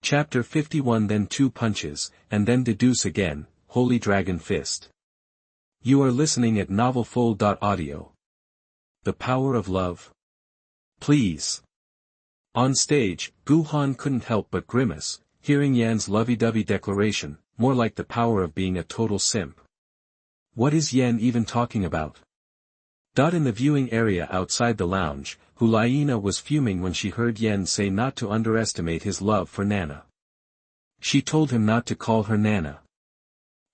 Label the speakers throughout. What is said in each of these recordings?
Speaker 1: Chapter 51. Then 2 punches, and then deduce again, Holy Dragon Fist. You are listening at novelfull.audio. The power of love. Please. On stage, Gu Han couldn't help but grimace, hearing Yan's lovey-dovey declaration, more like the power of being a total simp. What is Yan even talking about? In the viewing area outside the lounge, Hulaina was fuming when she heard Yan say not to underestimate his love for Nana. She told him not to call her Nana.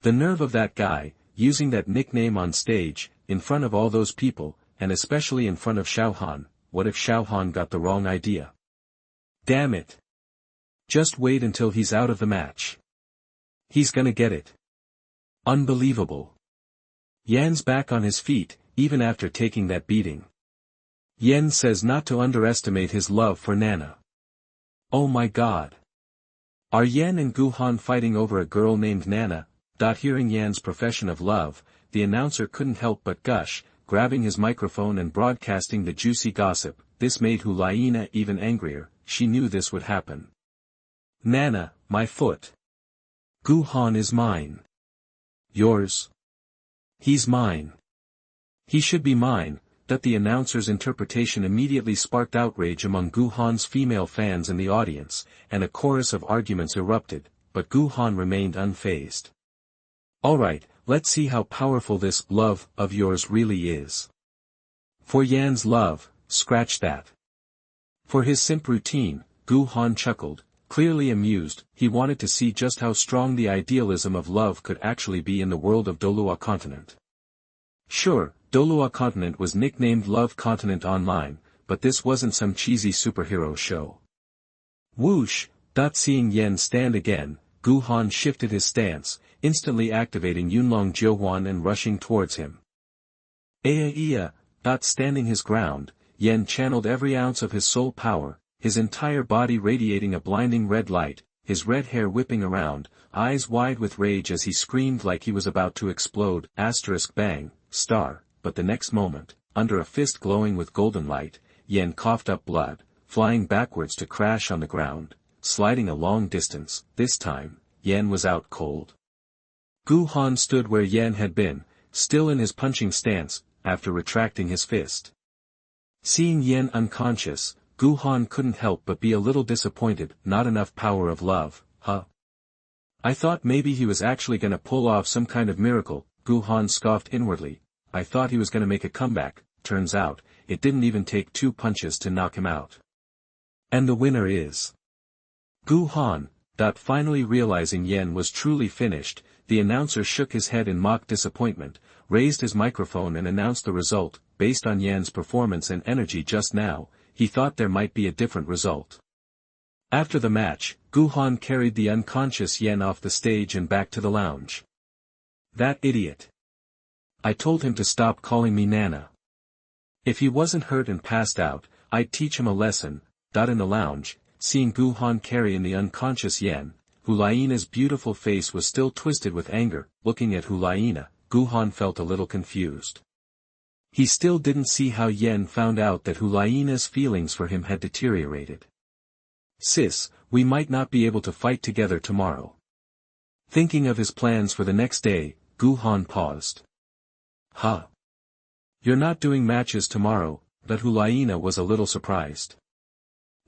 Speaker 1: The nerve of that guy, using that nickname on stage, in front of all those people, and especially in front of Xiaohan. What if Xiaohan got the wrong idea? Damn it. Just wait until he's out of the match. He's gonna get it. Unbelievable. Yan's back on his feet, even after taking that beating. Yan says not to underestimate his love for Nana. Oh my god. Are Yan and Gu Han fighting over a girl named Nana? Hearing Yan's profession of love, the announcer couldn't help but gush, grabbing his microphone and broadcasting the juicy gossip. This made Hulaina even angrier. She knew this would happen. Nana, my foot. Gu Han is mine. Yours. He's mine. He should be mine. The announcer's interpretation immediately sparked outrage among Gu Han's female fans in the audience, and a chorus of arguments erupted, but Gu Han remained unfazed. Alright, let's see how powerful this love of yours really is. For Yan's love, scratch that. For his simp routine, Gu Han chuckled, clearly amused. He wanted to see just how strong the idealism of love could actually be in the world of Douluo Continent. Sure, Douluo Continent was nicknamed Love Continent online, but this wasn't some cheesy superhero show. Whoosh! Seeing Yan stand again, Gu Han shifted his stance, instantly activating Yunlong Jiuhuan and rushing towards him. Standing his ground, Yan channeled every ounce of his soul power, his entire body radiating a blinding red light, his red hair whipping around, eyes wide with rage as he screamed like he was about to explode. Bang, star. But the next moment, under a fist glowing with golden light, Yan coughed up blood, flying backwards to crash on the ground, sliding a long distance. This time, Yan was out cold. Gu Han stood where Yan had been, still in his punching stance, after retracting his fist. Seeing Yan unconscious, Gu Han couldn't help but be a little disappointed. Not enough power of love, huh? I thought maybe he was actually gonna pull off some kind of miracle. Gu Han scoffed inwardly. I thought he was gonna make a comeback. Turns out, it didn't even take 2 punches to knock him out. And the winner is Gu Han. Finally realizing Yan was truly finished, the announcer shook his head in mock disappointment, raised his microphone and announced the result. Based on Yan's performance and energy just now, he thought there might be a different result. After the match, Gu Han carried the unconscious Yan off the stage and back to the lounge. That idiot. I told him to stop calling me Nana. If he wasn't hurt and passed out, I'd teach him a lesson. In the lounge, seeing Gu Han carrying the unconscious Yan, Hulaina's beautiful face was still twisted with anger. Looking at Hulaina, Gu Han felt a little confused. He still didn't see how Yan found out that Hulaina's feelings for him had deteriorated. Sis, we might not be able to fight together tomorrow. Thinking of his plans for the next day, Gu Han paused. Huh? You're not doing matches tomorrow? Hulaina was a little surprised.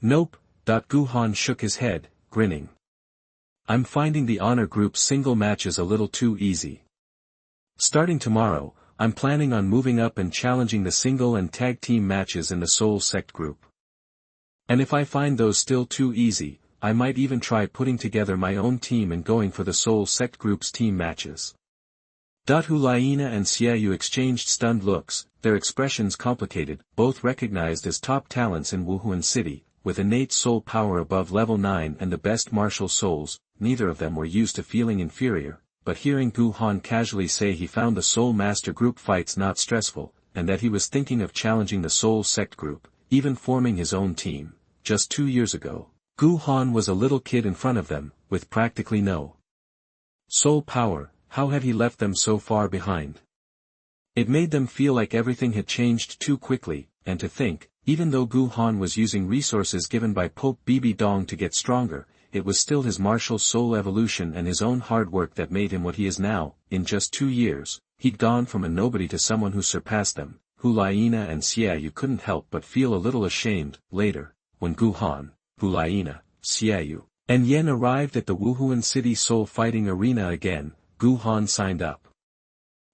Speaker 1: Nope. Gu Han shook his head, grinning. I'm finding the honor group single matches a little too easy. Starting tomorrow, I'm planning on moving up and challenging the single and tag team matches in the Soul Sect group. And if I find those still too easy, I might even try putting together my own team and going for the Soul Sect group's team matches. Hulaina and Xiaoyu exchanged stunned looks, their expressions complicated. Both recognized as top talents in Wuhuan City, with innate soul power above level 9 and the best martial souls. Neither of them were used to feeling inferior, but hearing Gu Han casually say he found the Soul Master group fights not stressful, and that he was thinking of challenging the Soul Sect group, even forming his own team. Just 2 years ago, Gu Han was a little kid in front of them, with practically no soul power. How had he left them so far behind? It made them feel like everything had changed too quickly, and to think, even though Gu Han was using resources given by Pope Bibi Dong to get stronger, it was still his martial soul evolution and his own hard work that made him what he is now. In just 2 years, he'd gone from a nobody to someone who surpassed them. Huliena and Xiaoyu couldn't help but feel a little ashamed. Later, when Guhan, Huliena, Xiaoyu, and Yen arrived at the Wuhuan City Soul Fighting Arena again, Guhan signed up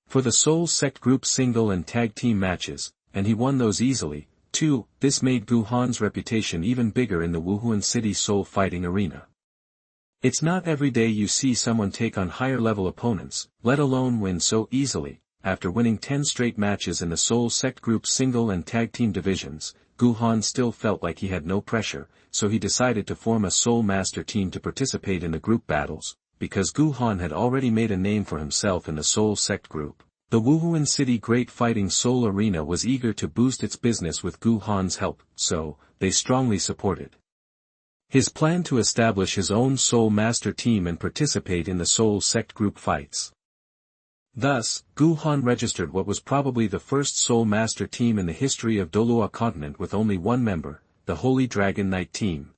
Speaker 1: for the Soul Sect Group single and tag team matches, and he won those easily, too. This made Guhan's reputation even bigger in the Wuhuan City Soul Fighting Arena. It's not every day you see someone take on higher-level opponents, let alone win so easily. After winning 10 straight matches in the Soul Sect Group single and tag team divisions, Guhan still felt like he had no pressure, so he decided to form a Soul Master team to participate in the group battles. Because Guhan had already made a name for himself in the Soul Sect Group, the Wuhuan City Great Fighting Soul Arena was eager to boost its business with Guhan's help, so they strongly supported his plan to establish his own Soul Master team and participate in the Soul Sect Group fights. Thus, Guhan registered what was probably the first Soul Master team in the history of Douluo continent with only one member, the Holy Dragon Knight team.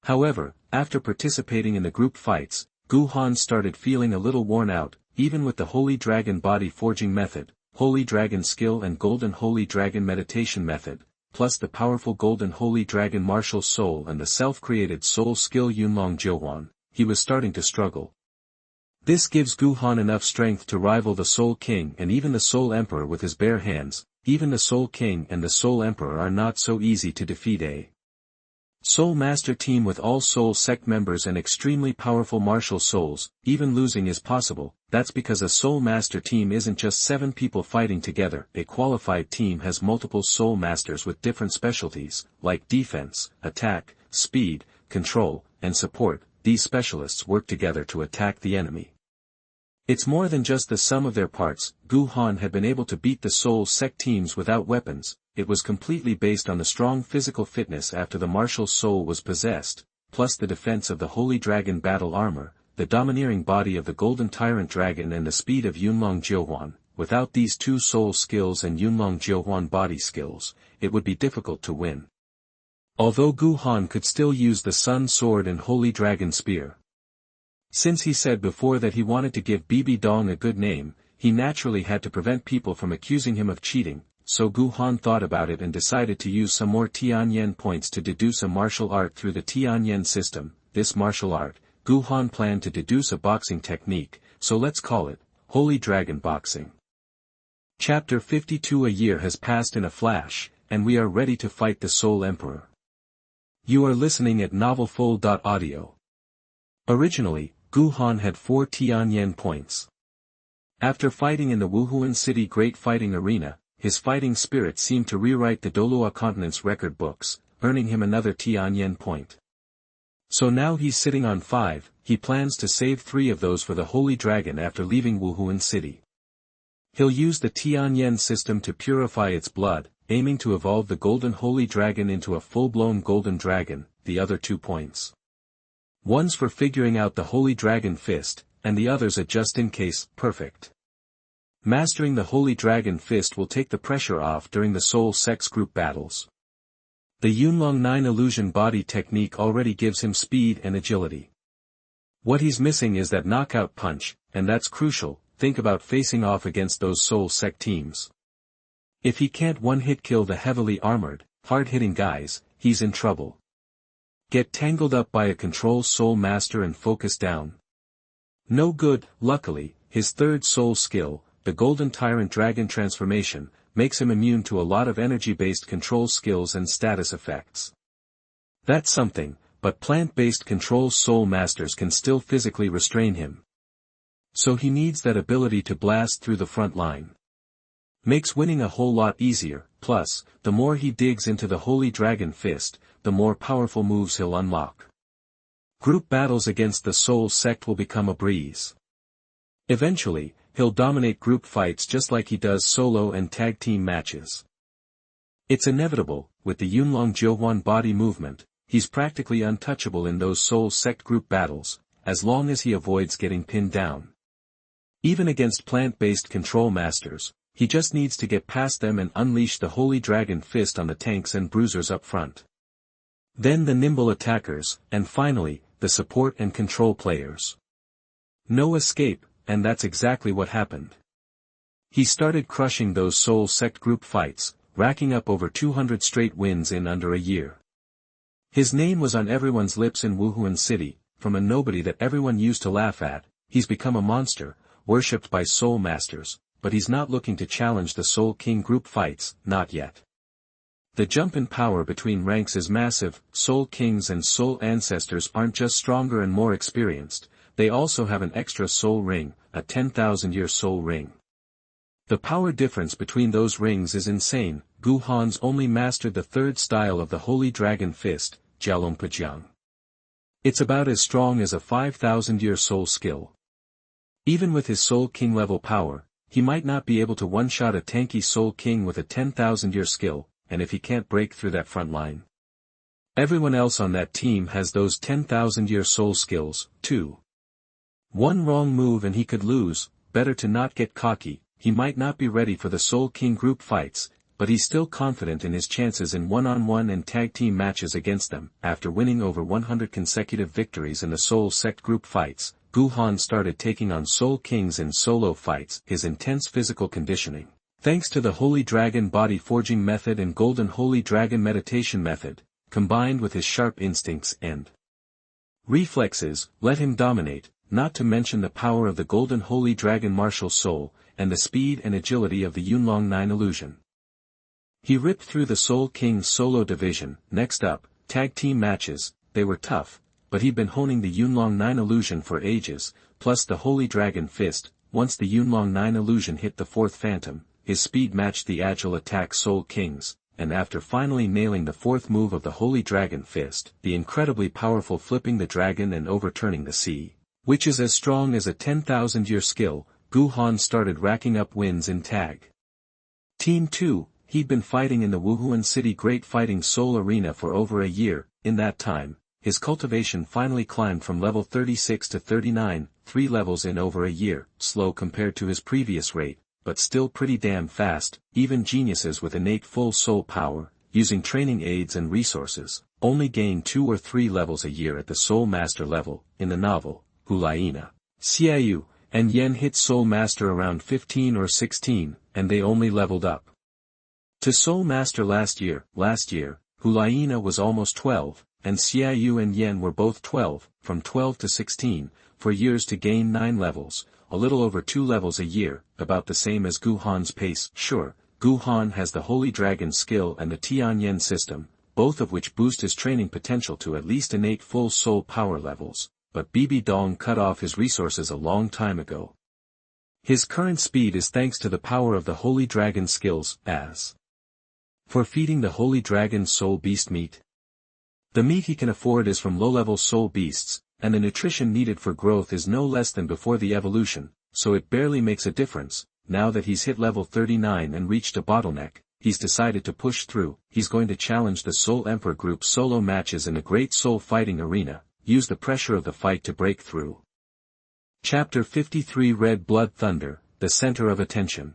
Speaker 1: However, after participating in the group fights, Guhan started feeling a little worn out. Even with the Holy Dragon Body Forging Method, Holy Dragon Skill and Golden Holy Dragon Meditation Method, plus the powerful Golden Holy Dragon Martial Soul and the self-created Soul Skill Yunlong Jiuhuan, he was starting to struggle. This gives Guhan enough strength to rival the Soul King and even the Soul Emperor with his bare hands. Even the Soul King and the Soul Emperor are not so easy to defeat. A Soul Master team with all Soul Sect members and extremely powerful martial souls, even losing is possible. That's because a Soul Master team isn't just 7 people fighting together. A qualified team has multiple Soul Masters with different specialties, like defense, attack, speed, control, and support. These specialists work together to attack the enemy. It's more than just the sum of their parts. Guhan had been able to beat the Soul Sect teams without weapons. It was completely based on the strong physical fitness after the martial soul was possessed, plus the defense of the Holy Dragon battle armor, the domineering body of the Golden Tyrant Dragon and the speed of Yunlong Jiuhuan. Without these 2 soul skills and Yunlong Jiuhuan body skills, it would be difficult to win. Although Guhan could still use the Sun Sword and Holy Dragon Spear. Since he said before that he wanted to give Bibi Dong a good name, he naturally had to prevent people from accusing him of cheating. So Guhan thought about it and decided to use some more Tianyan points to deduce a martial art through the Tianyan system. This martial art, Guhan planned to deduce a boxing technique, so let's call it Holy Dragon Boxing. Chapter 52. A year has passed in a flash, and we are ready to fight the Soul Emperor. You are listening at novelfull.audio. Originally, Guhan had 4 Tianyan points. After fighting in the Wuhuan City Great Fighting Arena, his fighting spirit seemed to rewrite the Douluo continent's record books, earning him another Tianyan point. So now he's sitting on 5, he plans to save 3 of those for the Holy Dragon after leaving Wuhuan City. He'll use the Tianyan system to purify its blood, aiming to evolve the Golden Holy Dragon into a full-blown Golden Dragon. The other 2 points. One's for figuring out the Holy Dragon Fist, and the other's a just-in-case, perfect. Mastering the Holy Dragon Fist will take the pressure off during the Soul Sects group battles. The Yunlong 9 illusion body technique already gives him speed and agility. What he's missing is that knockout punch, and that's crucial. Think about facing off against those Soul Sect teams. If he can't one-hit kill the heavily armored, hard-hitting guys, he's in trouble. Get tangled up by a control Soul Master and focus down. No good. Luckily, his 3rd soul skill, the Golden Tyrant Dragon Transformation, makes him immune to a lot of energy-based control skills and status effects. That's something, but plant-based control Soul Masters can still physically restrain him. So he needs that ability to blast through the front line. Makes winning a whole lot easier. Plus, the more he digs into the Holy Dragon Fist, the more powerful moves he'll unlock. Group battles against the Soul Sect will become a breeze. Eventually, he'll dominate group fights just like he does solo and tag team matches. It's inevitable. With the Yunlong Jiuhuan body movement, he's practically untouchable in those Soul Sect group battles, as long as he avoids getting pinned down. Even against plant-based control masters, he just needs to get past them and unleash the Holy Dragon Fist on the tanks and bruisers up front. Then the nimble attackers, and finally, the support and control players. No escape, and that's exactly what happened. He started crushing those Soul Sect group fights, racking up over 200 straight wins in under a year. His name was on everyone's lips in Wuhuan City, from a nobody that everyone used to laugh at. He's become a monster, worshipped by Soul Masters, but he's not looking to challenge the Soul King group fights, not yet. The jump in power between ranks is massive. Soul Kings and Soul Ancestors aren't just stronger and more experienced, they also have an extra Soul Ring, a 10,000-year Soul Ring. The power difference between those rings is insane. Gu Han's only mastered the third style of the Holy Dragon Fist, Jialongpajiang. It's about as strong as a 5,000-year Soul skill. Even with his Soul King level power, he might not be able to one-shot a tanky Soul King with a 10,000-year skill, and if he can't break through that front line. Everyone else on that team has those 10,000-year Soul skills, too. One wrong move and he could lose. Better to not get cocky. He might not be ready for the Soul King group fights, but he's still confident in his chances in one-on-one and tag team matches against them. After winning over 100 consecutive victories in the Soul Sect group fights, Gu Han started taking on Soul Kings in solo fights. His intense physical conditioning, thanks to the Holy Dragon Body Forging method and Golden Holy Dragon Meditation method, combined with his sharp instincts and reflexes, let him dominate, not to mention the power of the Golden Holy Dragon Martial Soul, and the speed and agility of the Yunlong 9 illusion. He ripped through the Soul King solo division. Next up, tag team matches. They were tough, but he'd been honing the Yunlong 9 illusion for ages, plus the Holy Dragon Fist. Once the Yunlong 9 illusion hit the fourth phantom, his speed matched the agile attack Soul King's, and after finally nailing the fourth move of the Holy Dragon Fist, the incredibly powerful flipping the dragon and overturning the sea, which is as strong as a 10,000-year skill, Gu Han started racking up wins in tag Team 2. He'd been fighting in the Wuhuan City Great Fighting Soul Arena for over a year. In that time, his cultivation finally climbed from level 36 to 39, 3 levels in over a year, slow compared to his previous rate, but still pretty damn fast. Even geniuses with innate full soul power, using training aids and resources, only gain 2 or 3 levels a year at the Soul Master level. In the novel, Hulaina, Xiaoyu, and Yen hit Soul Master around 15 or 16, and they only leveled up to Soul Master last year. Hulaina was almost 12, and Xiaoyu and Yen were both 12, from 12 to 16, for years to gain 9 levels, a little over 2 levels a year, about the same as Gu Han's pace. Sure, Gu Han has the Holy Dragon skill and the Tianyan system, both of which boost his training potential to at least innate full soul power levels. But Bibi Dong cut off his resources a long time ago. His current speed is thanks to the power of the Holy Dragon skills. As for feeding the Holy Dragon soul beast meat, the meat he can afford is from low-level soul beasts, and the nutrition needed for growth is no less than before the evolution, so it barely makes a difference. Now that he's hit level 39 and reached a bottleneck, he's decided to push through. He's going to challenge the Soul Emperor group solo matches in the Great Soul Fighting Arena. Use the pressure of the fight to break through. Chapter 53 Red Blood Thunder, the Center of Attention.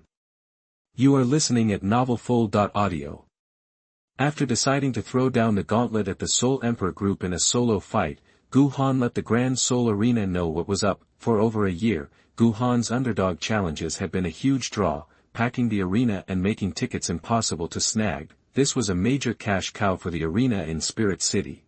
Speaker 1: You are listening at novelfull.audio. After deciding to throw down the gauntlet at the Soul Emperor group in a solo fight, Gu Han let the Grand Soul Arena know what was up. For over a year, Gu Han's underdog challenges had been a huge draw, packing the arena and making tickets impossible to snag. This was a major cash cow for the arena in Spirit City.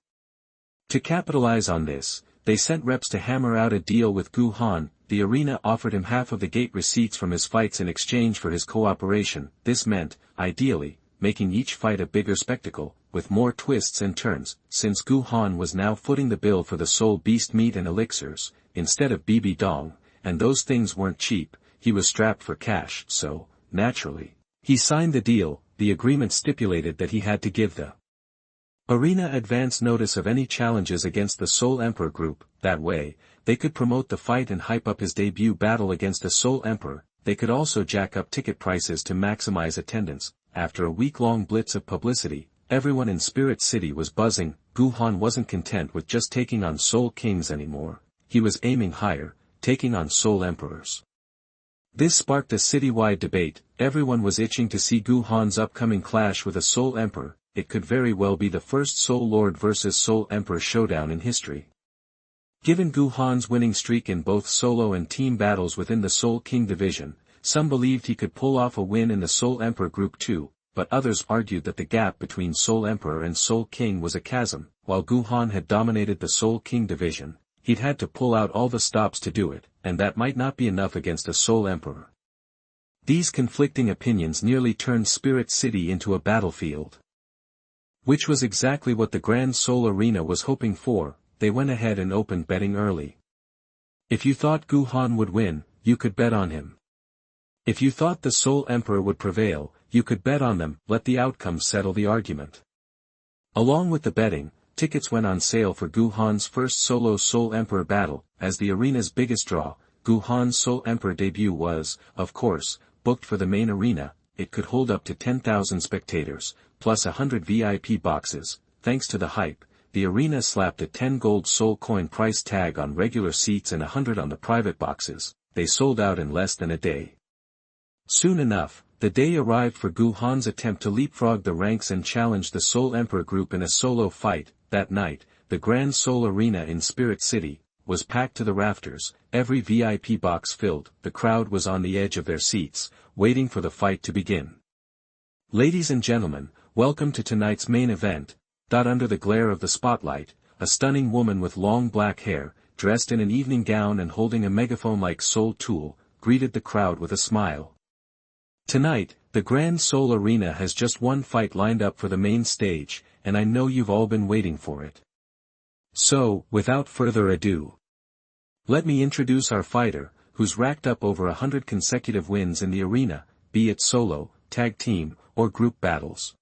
Speaker 1: To capitalize on this, they sent reps to hammer out a deal with Gu Han. The arena offered him half of the gate receipts from his fights in exchange for his cooperation. This meant, ideally, making each fight a bigger spectacle, with more twists and turns. Since Gu Han was now footing the bill for the soul beast meat and elixirs, instead of Bibi Dong, and those things weren't cheap, he was strapped for cash, so, naturally, he signed the deal. The agreement stipulated that he had to give the arena advance notice of any challenges against the Soul Emperor group. That way, they could promote the fight and hype up his debut battle against the Soul Emperor. They could also jack up ticket prices to maximize attendance. After a week-long blitz of publicity, everyone in Spirit City was buzzing. Gu Han wasn't content with just taking on Soul Kings anymore. He was aiming higher, taking on Soul Emperors. This sparked a citywide debate. Everyone was itching to see Gu Han's upcoming clash with a Soul Emperor. It could very well be the first Soul Lord versus Soul Emperor showdown in history. Given Gu Han's winning streak in both solo and team battles within the Soul King division, some believed he could pull off a win in the Soul Emperor group too, but others argued that the gap between Soul Emperor and Soul King was a chasm. While Gu Han had dominated the Soul King division, he'd had to pull out all the stops to do it, and that might not be enough against a Soul Emperor. These conflicting opinions nearly turned Spirit City into a battlefield. Which was exactly what the Grand Soul Arena was hoping for. They went ahead and opened betting early. If you thought Gu Han would win, you could bet on him. If you thought the Soul Emperor would prevail, you could bet on them. Let the outcome settle the argument. Along with the betting, tickets went on sale for Gu Han's first solo Soul Emperor battle. As the arena's biggest draw, Gu Han's Soul Emperor debut was, of course, booked for the main arena. It could hold up to 10,000 spectators, plus 100 VIP boxes. Thanks to the hype, the arena slapped a 10 gold soul coin price tag on regular seats and 100 on the private boxes. They sold out in less than a day. Soon enough, the day arrived for Gu Han's attempt to leapfrog the ranks and challenge the Soul Emperor group in a solo fight. That night, the Grand Soul Arena in Spirit City was packed to the rafters, every VIP box filled. The crowd was on the edge of their seats, waiting for the fight to begin. Ladies and gentlemen, welcome to tonight's main event. Under the glare of the spotlight, a stunning woman with long black hair, dressed in an evening gown and holding a megaphone-like soul tool, greeted the crowd with a smile. Tonight, the Grand Soul Arena has just one fight lined up for the main stage, and I know you've all been waiting for it. So, without further ado, let me introduce our fighter, who's racked up over 100 consecutive wins in the arena, be it solo, tag team, or group battles.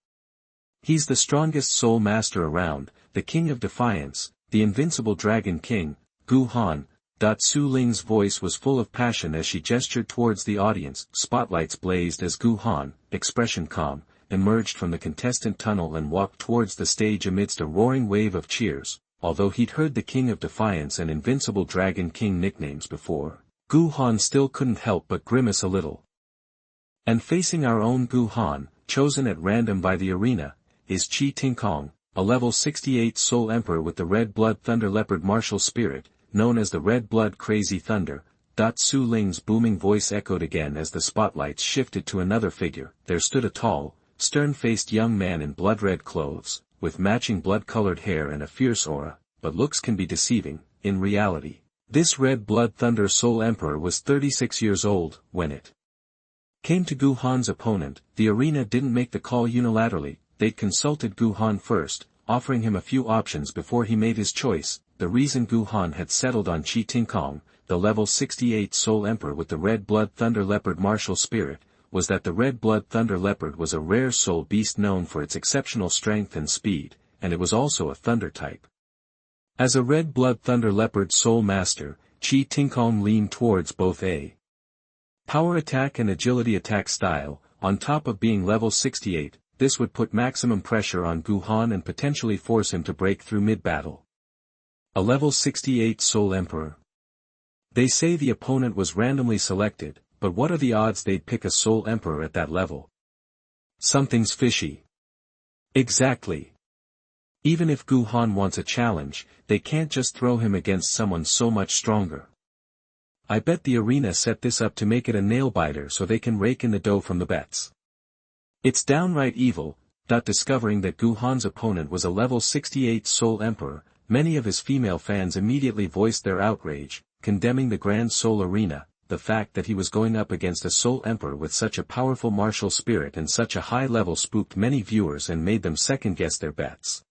Speaker 1: He's the strongest soul master around, the king of defiance, the invincible Dragon King, Gu Han. Su Ling's voice was full of passion as she gestured towards the audience. Spotlights blazed as Gu Han, expression calm, emerged from the contestant tunnel and walked towards the stage amidst a roaring wave of cheers. Although he'd heard the King of Defiance and Invincible Dragon King nicknames before, Gu Han still couldn't help but grimace a little. And facing our own Gu Han, chosen at random by the arena, is Qi Tingkong, a level 68 Soul Emperor with the Red Blood Thunder Leopard martial spirit, known as the Red Blood Crazy Thunder. Su Ling's booming voice echoed again as the spotlights shifted to another figure. There stood a tall, stern-faced young man in blood-red clothes, with matching blood-colored hair and a fierce aura, but looks can be deceiving. In reality, this Red Blood Thunder Soul Emperor was 36 years old. When it came to Gu Han's opponent, the arena didn't make the call unilaterally. They'd consulted Gu Han first, offering him a few options before he made his choice. The reason Gu Han had settled on Qi Tingkong, the level 68 Soul Emperor with the Red Blood Thunder Leopard martial spirit, was that the Red Blood Thunder Leopard was a rare soul beast known for its exceptional strength and speed, and it was also a thunder type. As a Red Blood Thunder Leopard soul master, Qi Tingkong leaned towards both a power attack and agility attack style. On top of being level 68, this would put maximum pressure on Gu Han and potentially force him to break through mid-battle. A level 68 Soul Emperor. They say the opponent was randomly selected, but what are the odds they'd pick a Soul Emperor at that level? Something's fishy. Exactly. Even if Gu Han wants a challenge, they can't just throw him against someone so much stronger. I bet the arena set this up to make it a nail-biter so they can rake in the dough from the bets. It's downright evil. Discovering that Gu Han's opponent was a level 68 Soul Emperor, many of his female fans immediately voiced their outrage, condemning the Grand Soul Arena. The fact that he was going up against a Soul Emperor with such a powerful martial spirit and such a high level spooked many viewers and made them second-guess their bets.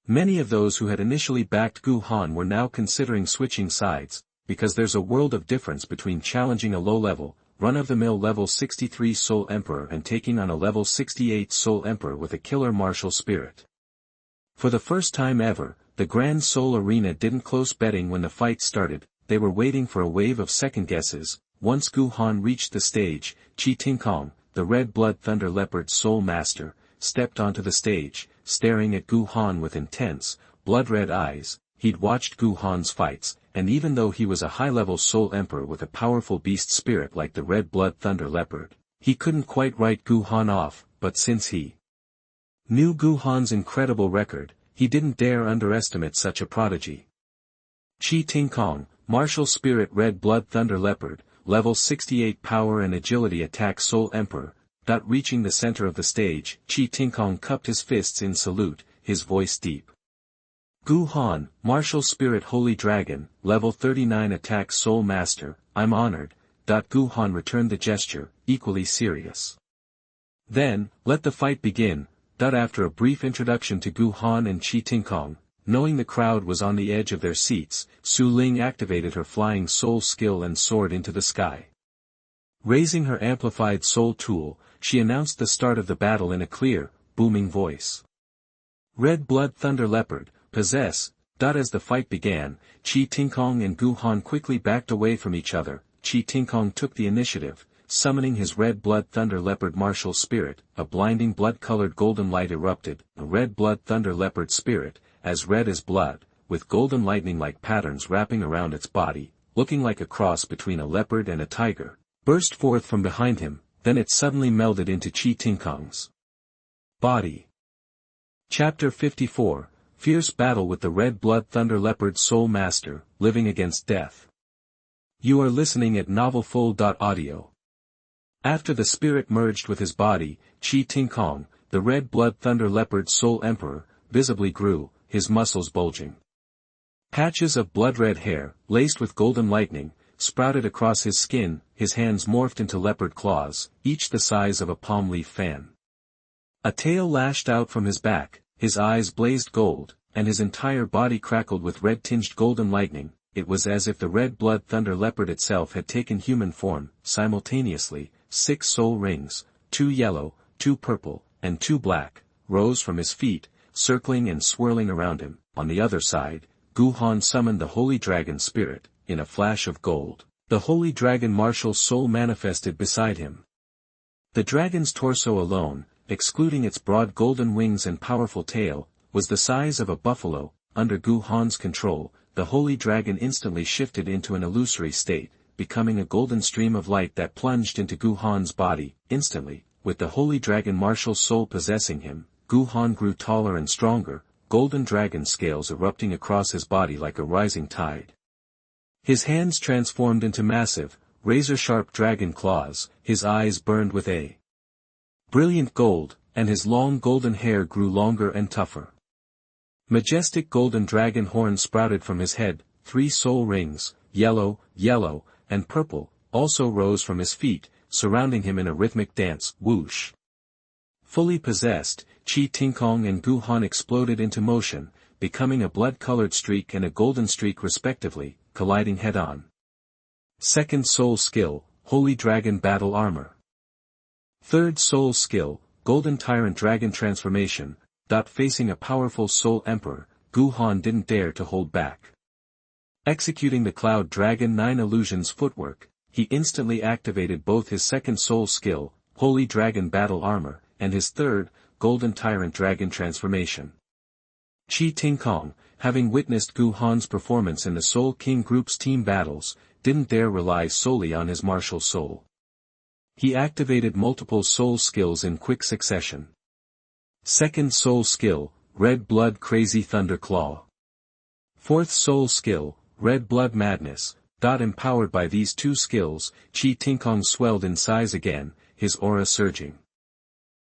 Speaker 1: Many of those who had initially backed Gu Han were now considering switching sides, because there's a world of difference between challenging a low-level, run-of-the-mill level 63 Soul Emperor and taking on a level 68 Soul Emperor with a killer martial spirit. For the first time ever, the Grand Soul Arena didn't close betting when the fight started. They were waiting for a wave of second guesses. Once Gu Han reached the stage, Qi Tingkong, the Red Blood Thunder Leopard Soul Master, stepped onto the stage, staring at Gu Han with intense, blood-red eyes. He'd watched Gu Han's fights, and even though he was a high-level Soul Emperor with a powerful beast spirit like the Red Blood Thunder Leopard, he couldn't quite write Gu Han off. But since he knew Gu Han's incredible record, he didn't dare underestimate such a prodigy. Qi Tingkong, Martial Spirit Red Blood Thunder Leopard, level 68 Power and Agility Attack Soul Emperor. Reaching the center of the stage, Qi Tingkong cupped his fists in salute, his voice deep. Gu Han, Martial Spirit Holy Dragon, level 39 Attack Soul Master, I'm honored. Gu Han returned the gesture, equally serious. Then, let the fight begin. After a brief introduction to Gu Han and Qi Tingkong, knowing the crowd was on the edge of their seats, Su Ling activated her flying soul skill and soared into the sky. Raising her amplified soul tool, she announced the start of the battle in a clear, booming voice. Red Blood Thunder Leopard, possess. As the fight began, Qi Tingkong and Gu Han quickly backed away from each other. Qi Tingkong took the initiative, summoning his Red Blood Thunder Leopard martial spirit. A blinding blood-colored golden light erupted. A Red Blood Thunder Leopard spirit, as red as blood, with golden lightning-like patterns wrapping around its body, looking like a cross between a leopard and a tiger, burst forth from behind him. Then it suddenly melded into Qi Tingkong's body. Chapter 54, Fierce Battle with the Red Blood Thunder Leopard Soul Master, Living Against Death. You are listening at novelfull.audio. After the spirit merged with his body, Qi Tingkong, the Red Blood Thunder Leopard Soul Emperor, visibly grew, his muscles bulging. Patches of blood-red hair, laced with golden lightning, sprouted across his skin. His hands morphed into leopard claws, each the size of a palm leaf fan. A tail lashed out from his back, his eyes blazed gold, and his entire body crackled with red-tinged golden lightning. It was as if the Red Blood Thunder Leopard itself had taken human form. Simultaneously, 6 soul rings, 2 yellow, 2 purple, and 2 black, rose from his feet, circling and swirling around him. On the other side, Gu Han summoned the Holy Dragon Spirit. In a flash of gold, the Holy Dragon Martial Soul manifested beside him. The dragon's torso alone, excluding its broad golden wings and powerful tail, was the size of a buffalo. Under Gu Han's control, the Holy Dragon instantly shifted into an illusory state, becoming a golden stream of light that plunged into Gu Han's body. Instantly, with the Holy Dragon Martial Soul possessing him, Gu Han grew taller and stronger, golden dragon scales erupting across his body like a rising tide. His hands transformed into massive, razor-sharp dragon claws, his eyes burned with a brilliant gold, and his long golden hair grew longer and tougher. Majestic golden dragon horns sprouted from his head. 3 soul rings, yellow, and purple, also rose from his feet, surrounding him in a rhythmic dance. Whoosh! Fully possessed, Qi Tingkong and Gu Han exploded into motion, becoming a blood-colored streak and a golden streak respectively, colliding head-on. Second soul skill, Holy Dragon Battle Armor. Third soul skill, Golden Tyrant Dragon Transformation. Facing a powerful Soul Emperor, Gu Han didn't dare to hold back. Executing the Cloud Dragon 9 Illusions footwork, he instantly activated both his second soul skill, Holy Dragon Battle Armor, and his third, Golden Tyrant Dragon Transformation. Qi Tingkong, having witnessed Gu Han's performance in the Soul King Group's team battles, didn't dare rely solely on his martial soul. He activated multiple soul skills in quick succession. Second soul skill, Red Blood Crazy Thunder Claw. Fourth soul skill, Red Blood Madness. Empowered by these 2 skills, Qi Tingkong swelled in size again, his aura surging.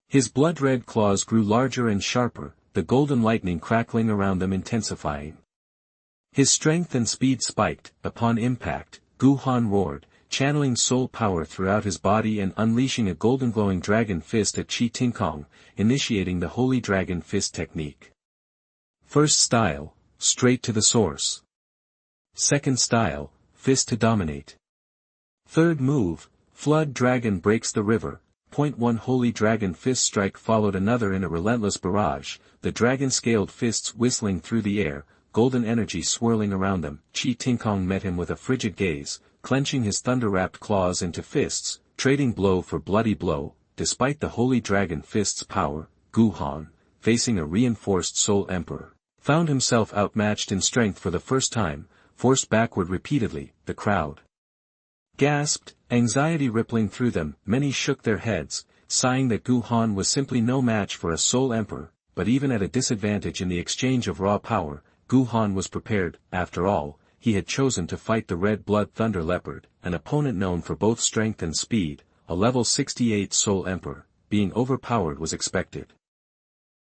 Speaker 1: His blood-red claws grew larger and sharper, the golden lightning crackling around them intensifying. His strength and speed spiked. Upon impact, Gu Han roared, channeling soul power throughout his body and unleashing a golden glowing dragon fist at Qi Tingkong, initiating the Holy Dragon Fist technique. First style, straight to the source. Second style, fist to dominate. Third move, Flood Dragon breaks the river. Point 1 Holy Dragon Fist strike followed another in a relentless barrage, the dragon-scaled fists whistling through the air, golden energy swirling around them. Qi Tingkong met him with a frigid gaze, clenching his thunder-wrapped claws into fists, trading blow for bloody blow. Despite the Holy Dragon Fist's power, Gu Han, facing a reinforced Soul Emperor, found himself outmatched in strength for the first time, forced backward repeatedly. The crowd gasped, anxiety rippling through them. Many shook their heads, sighing that Gu Han was simply no match for a Soul Emperor, but even at a disadvantage in the exchange of raw power, Gu Han was prepared. After all, he had chosen to fight the Red Blood Thunder Leopard, an opponent known for both strength and speed. A level 68 Soul Emperor, being overpowered was expected.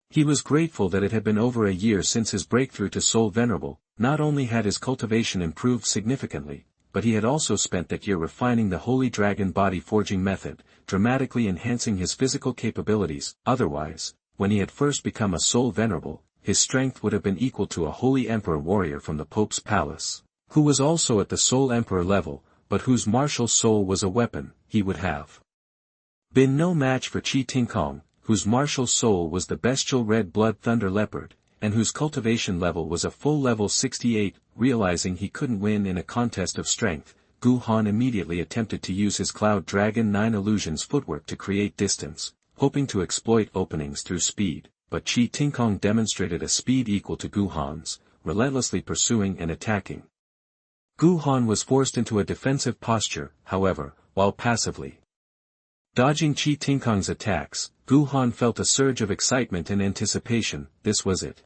Speaker 1: He was grateful that it had been over a year since his breakthrough to Soul Venerable. Not only had his cultivation improved significantly, but he had also spent that year refining the Holy Dragon body forging method, dramatically enhancing his physical capabilities. Otherwise, when he had first become a Soul Venerable, his strength would have been equal to a Holy Emperor warrior from the Pope's palace, who was also at the Soul Emperor level, but whose martial soul was a weapon. He would have been no match for Qi Tingkong, whose martial soul was the bestial Red Blood Thunder Leopard, and whose cultivation level was a full level 68. Realizing he couldn't win in a contest of strength, Gu Han immediately attempted to use his Cloud Dragon 9 Illusions footwork to create distance, hoping to exploit openings through speed, but Qi Tingkong demonstrated a speed equal to Gu Han's, relentlessly pursuing and attacking. Gu Han was forced into a defensive posture, however, while passively dodging Qi Tingkong's attacks. Gu Han felt a surge of excitement and anticipation. This was it.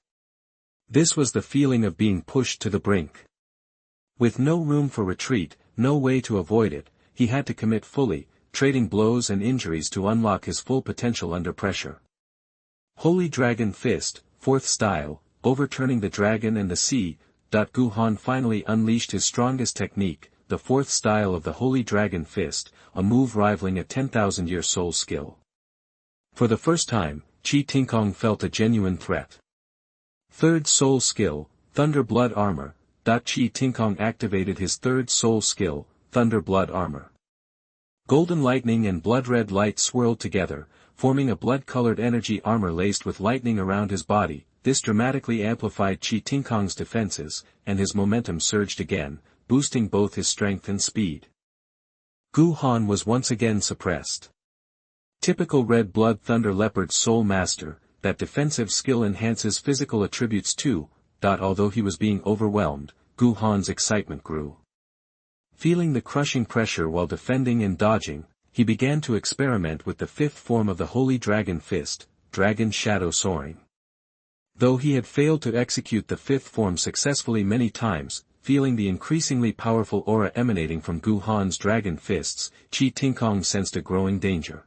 Speaker 1: This was the feeling of being pushed to the brink. With no room for retreat, no way to avoid it, he had to commit fully, trading blows and injuries to unlock his full potential under pressure. Holy Dragon Fist, 4th style, overturning the dragon and the sea. Gu Han finally unleashed his strongest technique, the 4th style of the Holy Dragon Fist, a move rivaling a 10,000-year soul skill. For the first time, Qi Tingkong felt a genuine threat. 3rd soul skill, Thunder Blood Armor. Qi Tingkong activated his 3rd soul skill, Thunder Blood Armor. Golden lightning and blood-red light swirled together, forming a blood-colored energy armor laced with lightning around his body. This dramatically amplified Qi Tingkong's defenses, and his momentum surged again, boosting both his strength and speed. Gu Han was once again suppressed. Typical Red Blood Thunder Leopard Soul Master, that defensive skill enhances physical attributes too. Although he was being overwhelmed, Gu Han's excitement grew. Feeling the crushing pressure while defending and dodging, he began to experiment with the 5th form of the Holy Dragon Fist, Dragon Shadow Soaring. Though he had failed to execute the 5th form successfully many times, feeling the increasingly powerful aura emanating from Gu Han's Dragon Fists, Qi Tingkong sensed a growing danger.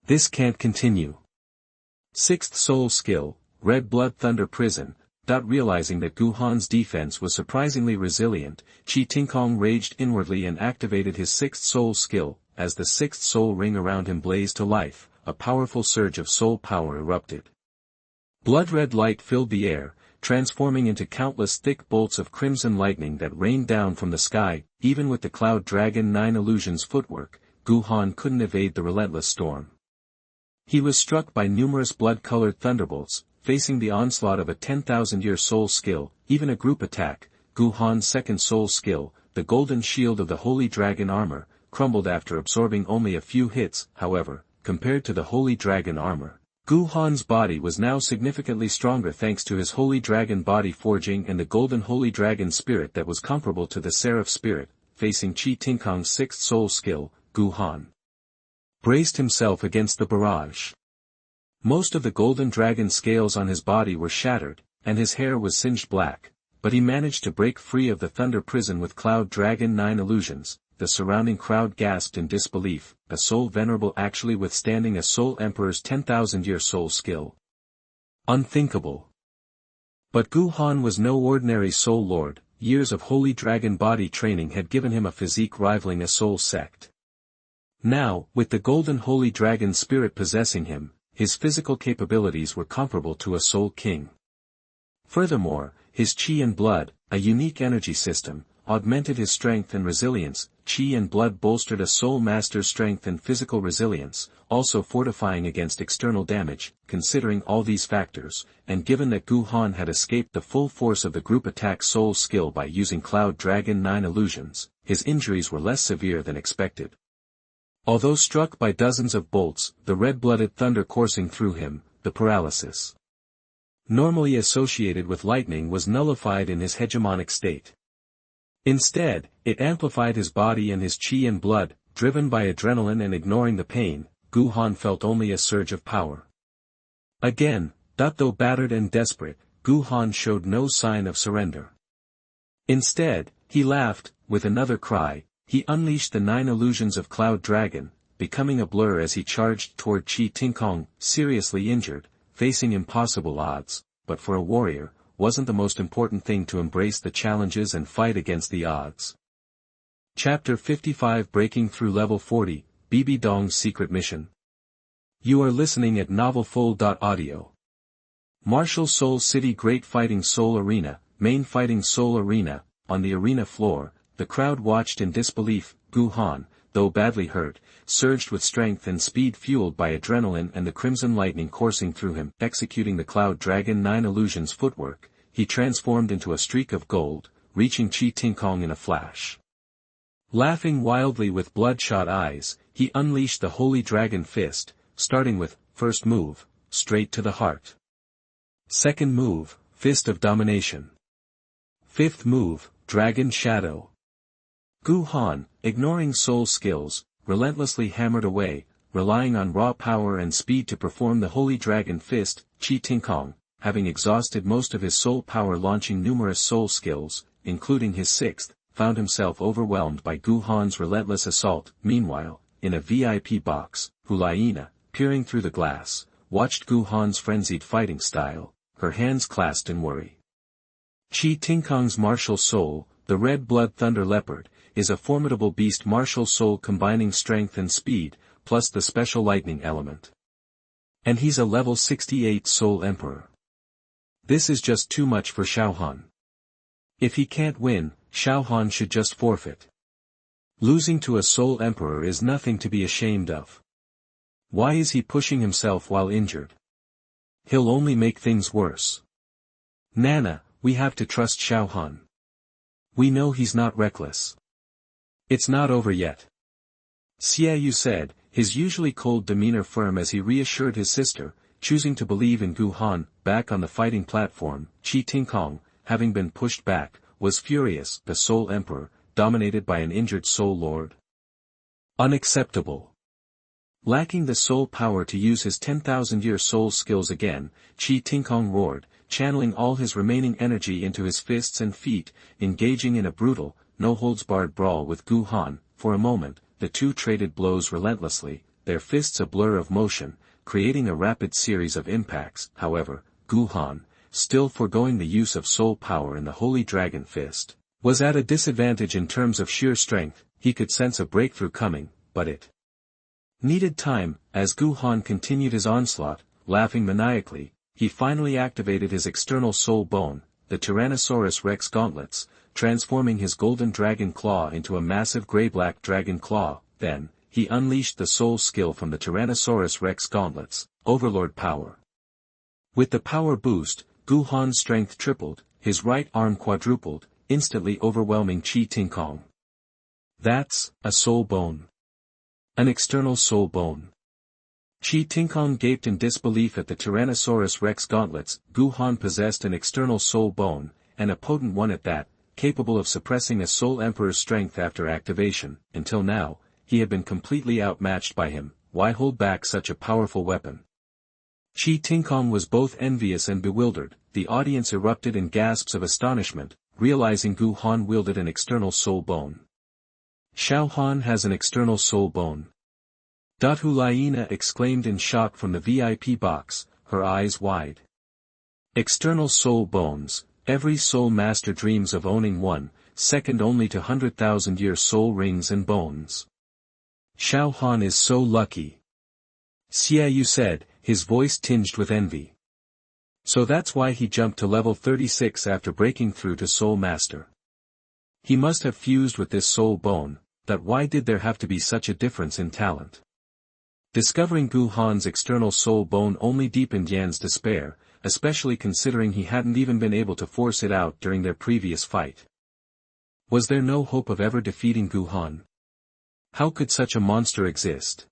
Speaker 1: This can't continue. 6th soul skill, Red Blood Thunder Prison. Realizing that Gu Han's defense was surprisingly resilient, Qi Tingkong raged inwardly and activated his 6th soul skill. As the 6th soul ring around him blazed to life, a powerful surge of soul power erupted. Blood-red light filled the air, transforming into countless thick bolts of crimson lightning that rained down from the sky. Even with the Cloud Dragon 9 Illusions footwork, Gu Han couldn't evade the relentless storm. He was struck by numerous blood-colored thunderbolts, facing the onslaught of a 10,000-year soul skill. Even a group attack, Gu Han's 2nd soul skill, the Golden Shield of the Holy Dragon Armor, crumbled after absorbing only a few hits. However, compared to the Holy Dragon Armor, Gu Han's body was now significantly stronger thanks to his Holy Dragon body forging and the Golden Holy Dragon Spirit that was comparable to the Seraph Spirit. Facing Qi Tingkong's 6th soul skill, Gu Han braced himself against the barrage. Most of the golden dragon scales on his body were shattered, and his hair was singed black, but he managed to break free of the thunder prison with Cloud Dragon 9 Illusions. The surrounding crowd gasped in disbelief, a Soul Venerable actually withstanding a Soul Emperor's 10,000-year soul skill. Unthinkable. But Gu Han was no ordinary Soul Lord. Years of Holy Dragon body training had given him a physique rivaling a soul sect. Now, with the Golden Holy Dragon Spirit possessing him, his physical capabilities were comparable to a Soul King. Furthermore, his Qi and Blood, a unique energy system, augmented his strength and resilience. Qi and Blood bolstered a Soul Master's strength and physical resilience, also fortifying against external damage. Considering all these factors, and given that Gu Han had escaped the full force of the group attack soul skill by using Cloud Dragon 9 Illusions, his injuries were less severe than expected. Although struck by dozens of bolts, the red-blooded thunder coursing through him, the paralysis normally associated with lightning was nullified in his hegemonic state. Instead, it amplified his body and his Qi and Blood. Driven by adrenaline and ignoring the pain, Gu Han felt only a surge of power. Again, though battered and desperate, Gu Han showed no sign of surrender. Instead, he laughed, with another cry, he unleashed the 9 illusions of Cloud Dragon, becoming a blur as he charged toward Qi Tingkong, seriously injured, facing impossible odds, but for a warrior, wasn't the most important thing to embrace the challenges and fight against the odds. Chapter 55 Breaking Through Level 40, Bibi Dong's Secret Mission. You are listening at novelfull.audio. Martial Soul City Great Fighting Soul Arena, Main Fighting Soul Arena. On the arena floor, the crowd watched in disbelief. Gu Han, though badly hurt, surged with strength and speed fueled by adrenaline and the crimson lightning coursing through him. Executing the Cloud Dragon 9 Illusions footwork, he transformed into a streak of gold, reaching Qi Tingkong in a flash. Laughing wildly with bloodshot eyes, he unleashed the Holy Dragon Fist, starting with, first move, straight to the heart. Second move, Fist of Domination. Fifth move, Dragon Shadow. Gu Han, ignoring soul skills, relentlessly hammered away, relying on raw power and speed to perform the Holy Dragon Fist. Qi Tingkong, having exhausted most of his soul power launching numerous soul skills, including his sixth, found himself overwhelmed by Gu Han's relentless assault. Meanwhile, in a VIP box, Hulaina, peering through the glass, watched Gu Han's frenzied fighting style, her hands clasped in worry. Qi Tingkong's martial soul, the Red Blood Thunder Leopard, is a formidable beast martial soul combining strength and speed, plus the special lightning element. And he's a level 68 Soul Emperor. This is just too much for Xiaohan. If he can't win, Xiaohan should just forfeit. Losing to a Soul Emperor is nothing to be ashamed of. Why is he pushing himself while injured? He'll only make things worse. Nana, we have to trust Xiaohan. We know he's not reckless. It's not over yet. Xiaoyu said, his usually cold demeanor firm as he reassured his sister, choosing to believe in Gu Han. Back on the fighting platform, Qi Tingkong, having been pushed back, was furious. The Soul Emperor, dominated by an injured Soul Lord. Unacceptable. Lacking the soul power to use his 10,000-year soul skills again, Qi Tingkong roared, channeling all his remaining energy into his fists and feet, engaging in a brutal, no-holds-barred brawl with Gu Han. For a moment, the two traded blows relentlessly, their fists a blur of motion, creating a rapid series of impacts. However, Gu Han, still foregoing the use of soul power in the Holy Dragon Fist, was at a disadvantage in terms of sheer strength. He could sense a breakthrough coming, but it needed time. As Gu Han continued his onslaught, laughing maniacally, he finally activated his external soul bone, the Tyrannosaurus Rex gauntlets, transforming his golden dragon claw into a massive gray-black dragon claw. Then, he unleashed the soul skill from the Tyrannosaurus Rex gauntlets, Overlord Power. With the power boost, Gu Han's strength tripled, his right arm quadrupled, instantly overwhelming Qi Tingkong. That's a soul bone. An external soul bone. Qi Tingkong gaped in disbelief at the Tyrannosaurus Rex gauntlets. Gu Han possessed an external soul bone, and a potent one at that, capable of suppressing a Soul Emperor's strength after activation. Until now, he had been completely outmatched by him. Why hold back such a powerful weapon? Qi Tingkong was both envious and bewildered. The audience erupted in gasps of astonishment, realizing Gu Han wielded an external soul bone. Xiaohan has an external soul bone. Hulaina exclaimed in shock from the VIP box, her eyes wide. External soul bones, every soul master dreams of owning one, second only to 100,000-year soul rings and bones. Xiaohan is so lucky. Xiaoyu said, his voice tinged with envy. So that's why he jumped to level 36 after breaking through to Soul Master. He must have fused with this soul bone. That why did there have to be such a difference in talent? Discovering Gu Han's external soul bone only deepened Yan's despair, especially considering he hadn't even been able to force it out during their previous fight. Was there no hope of ever defeating Gu Han? How could such a monster exist?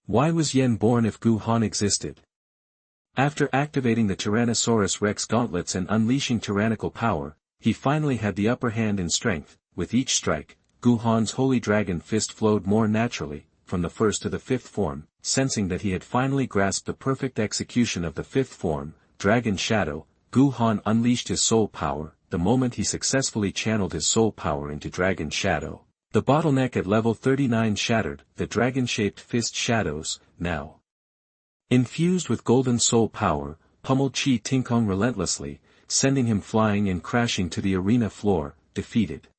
Speaker 1: Why was Yan born if Gu Han existed? After activating the Tyrannosaurus Rex gauntlets and unleashing tyrannical power, he finally had the upper hand in strength. With each strike, Gu Han's Holy Dragon Fist flowed more naturally, from the first to the fifth form. Sensing that he had finally grasped the perfect execution of the fifth form, Dragon Shadow, Gu Han unleashed his soul power. the moment he successfully channeled his soul power into Dragon Shadow. The bottleneck at level 39 shattered, the dragon-shaped fist shadows, now infused with golden soul power, pummeled Qi Tinkong relentlessly, sending him flying and crashing to the arena floor, defeated.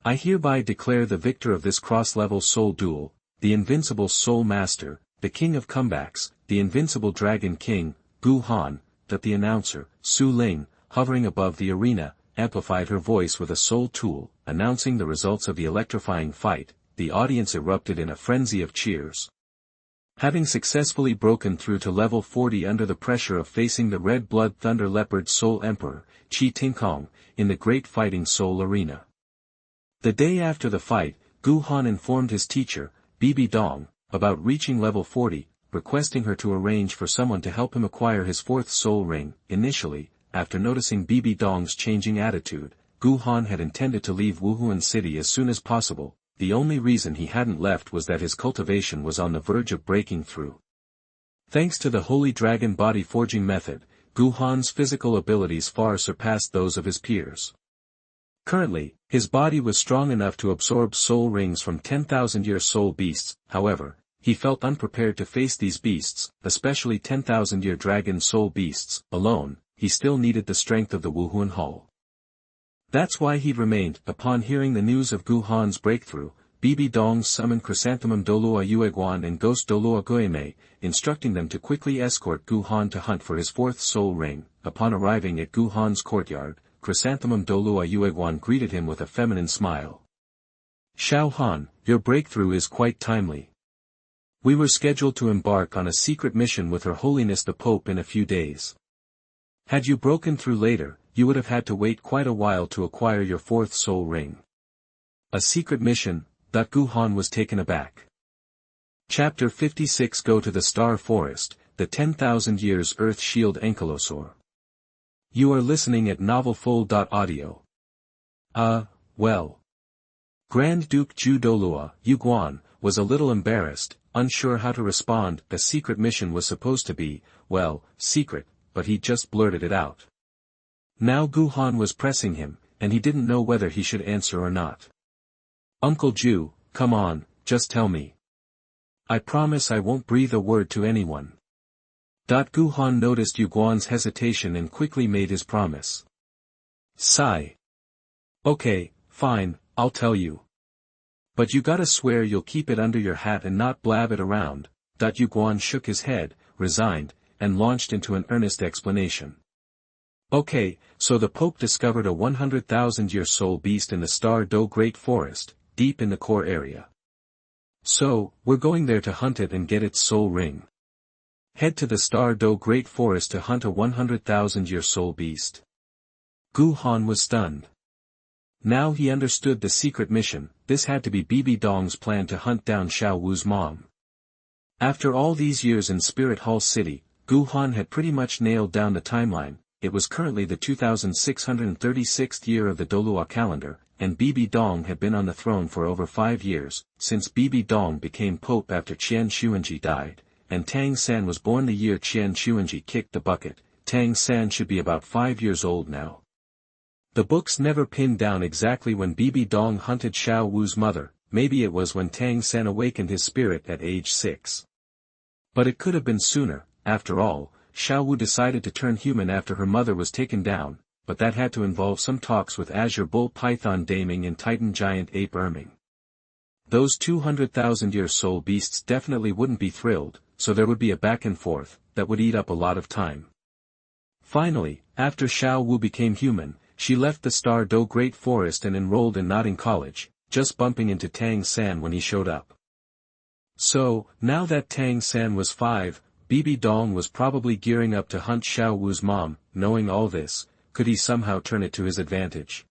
Speaker 1: I hereby declare the victor of this cross-level soul duel, the invincible soul master, the king of comebacks, the invincible dragon king, Gu Han, that the announcer, Su Ling, hovering above the arena, amplified her voice with a soul tool, announcing the results of the electrifying fight. The audience erupted in a frenzy of cheers. Having successfully broken through to level 40 under the pressure of facing the Red Blood Thunder Leopard Soul Emperor, Qi Tinkong, in the Great Fighting Soul Arena. The day after the fight, Gu Han informed his teacher, Bibi Dong, about reaching level 40, requesting her to arrange for someone to help him acquire his fourth soul ring. Initially, after noticing Bibi Dong's changing attitude, Gu Han had intended to leave Wuhuan City as soon as possible. The only reason he hadn't left was that his cultivation was on the verge of breaking through. Thanks to the Holy Dragon Body Forging method, Gu Han's physical abilities far surpassed those of his peers. Currently, his body was strong enough to absorb soul rings from 10,000-year soul beasts. However, he felt unprepared to face these beasts, especially 10,000-year dragon soul beasts, alone. He still needed the strength of the Wuhuan Hall. That's why he'd remained. Upon hearing the news of Gu Han's breakthrough, Bibi Dong summoned Chrysanthemum Douluo Yueguan and Ghost Douluo Guime, instructing them to quickly escort Gu Han to hunt for his fourth soul ring. Upon arriving at Gu Han's courtyard, Chrysanthemum Douluo Yueguan greeted him with a feminine smile. "Xiao Han, your breakthrough is quite timely. We were scheduled to embark on a secret mission with Her Holiness the Pope in a few days. Had you broken through later, you would have had to wait quite a while to acquire your fourth soul ring." A secret mission? Gu Han was taken aback. Chapter 56 Go to the Star Forest, the 10,000 Years Earth Shield Ankylosaur. You are listening at novelfull.audio. Well. Grand Duke Ju Douluo, Yuguan, was a little embarrassed, unsure how to respond. A secret mission was supposed to be, well, secret, but he just blurted it out. Now Gu Han was pressing him, and he didn't know whether he should answer or not. "Uncle Ju, come on, just tell me. I promise I won't breathe a word to anyone." Gu Han noticed Yuguan's hesitation and quickly made his promise. Sigh. "Okay, fine, I'll tell you. But you gotta swear you'll keep it under your hat and not blab it around." Yuguan shook his head, resigned, and launched into an earnest explanation. "Okay, so the Pope discovered a 100,000-year soul beast in the Star Do Great Forest, deep in the core area. So, we're going there to hunt it and get its soul ring. Head to the Star Do Great Forest to hunt a 100,000-year soul beast." Gu Han was stunned. Now he understood the secret mission. This had to be Bibi Dong's plan to hunt down Xiao Wu's mom. After all these years in Spirit Hall City, Gu Han had pretty much nailed down the timeline. It was currently the 2636th year of the Douluo calendar, and Bibi Dong had been on the throne for over 5 years, since Bibi Dong became pope after Qian Xuanji died, and Tang San was born the year Qian Xuanji kicked the bucket. Tang San should be about 5 years old now. The books never pinned down exactly when Bibi Dong hunted Xiao Wu's mother. Maybe it was when Tang San awakened his spirit at age 6. But it could have been sooner. After all, Xiao Wu decided to turn human after her mother was taken down, but that had to involve some talks with Azure Bull Python Daming and Titan Giant Ape Erming. Those 200,000-year soul beasts definitely wouldn't be thrilled, so there would be a back and forth, that would eat up a lot of time. Finally, after Xiao Wu became human, she left the Star Do Great Forest and enrolled in Notting College, just bumping into Tang San when he showed up. So, now that Tang San was 5, Bibi Dong was probably gearing up to hunt Xiao Wu's mom. Knowing all this, could he somehow turn it to his advantage?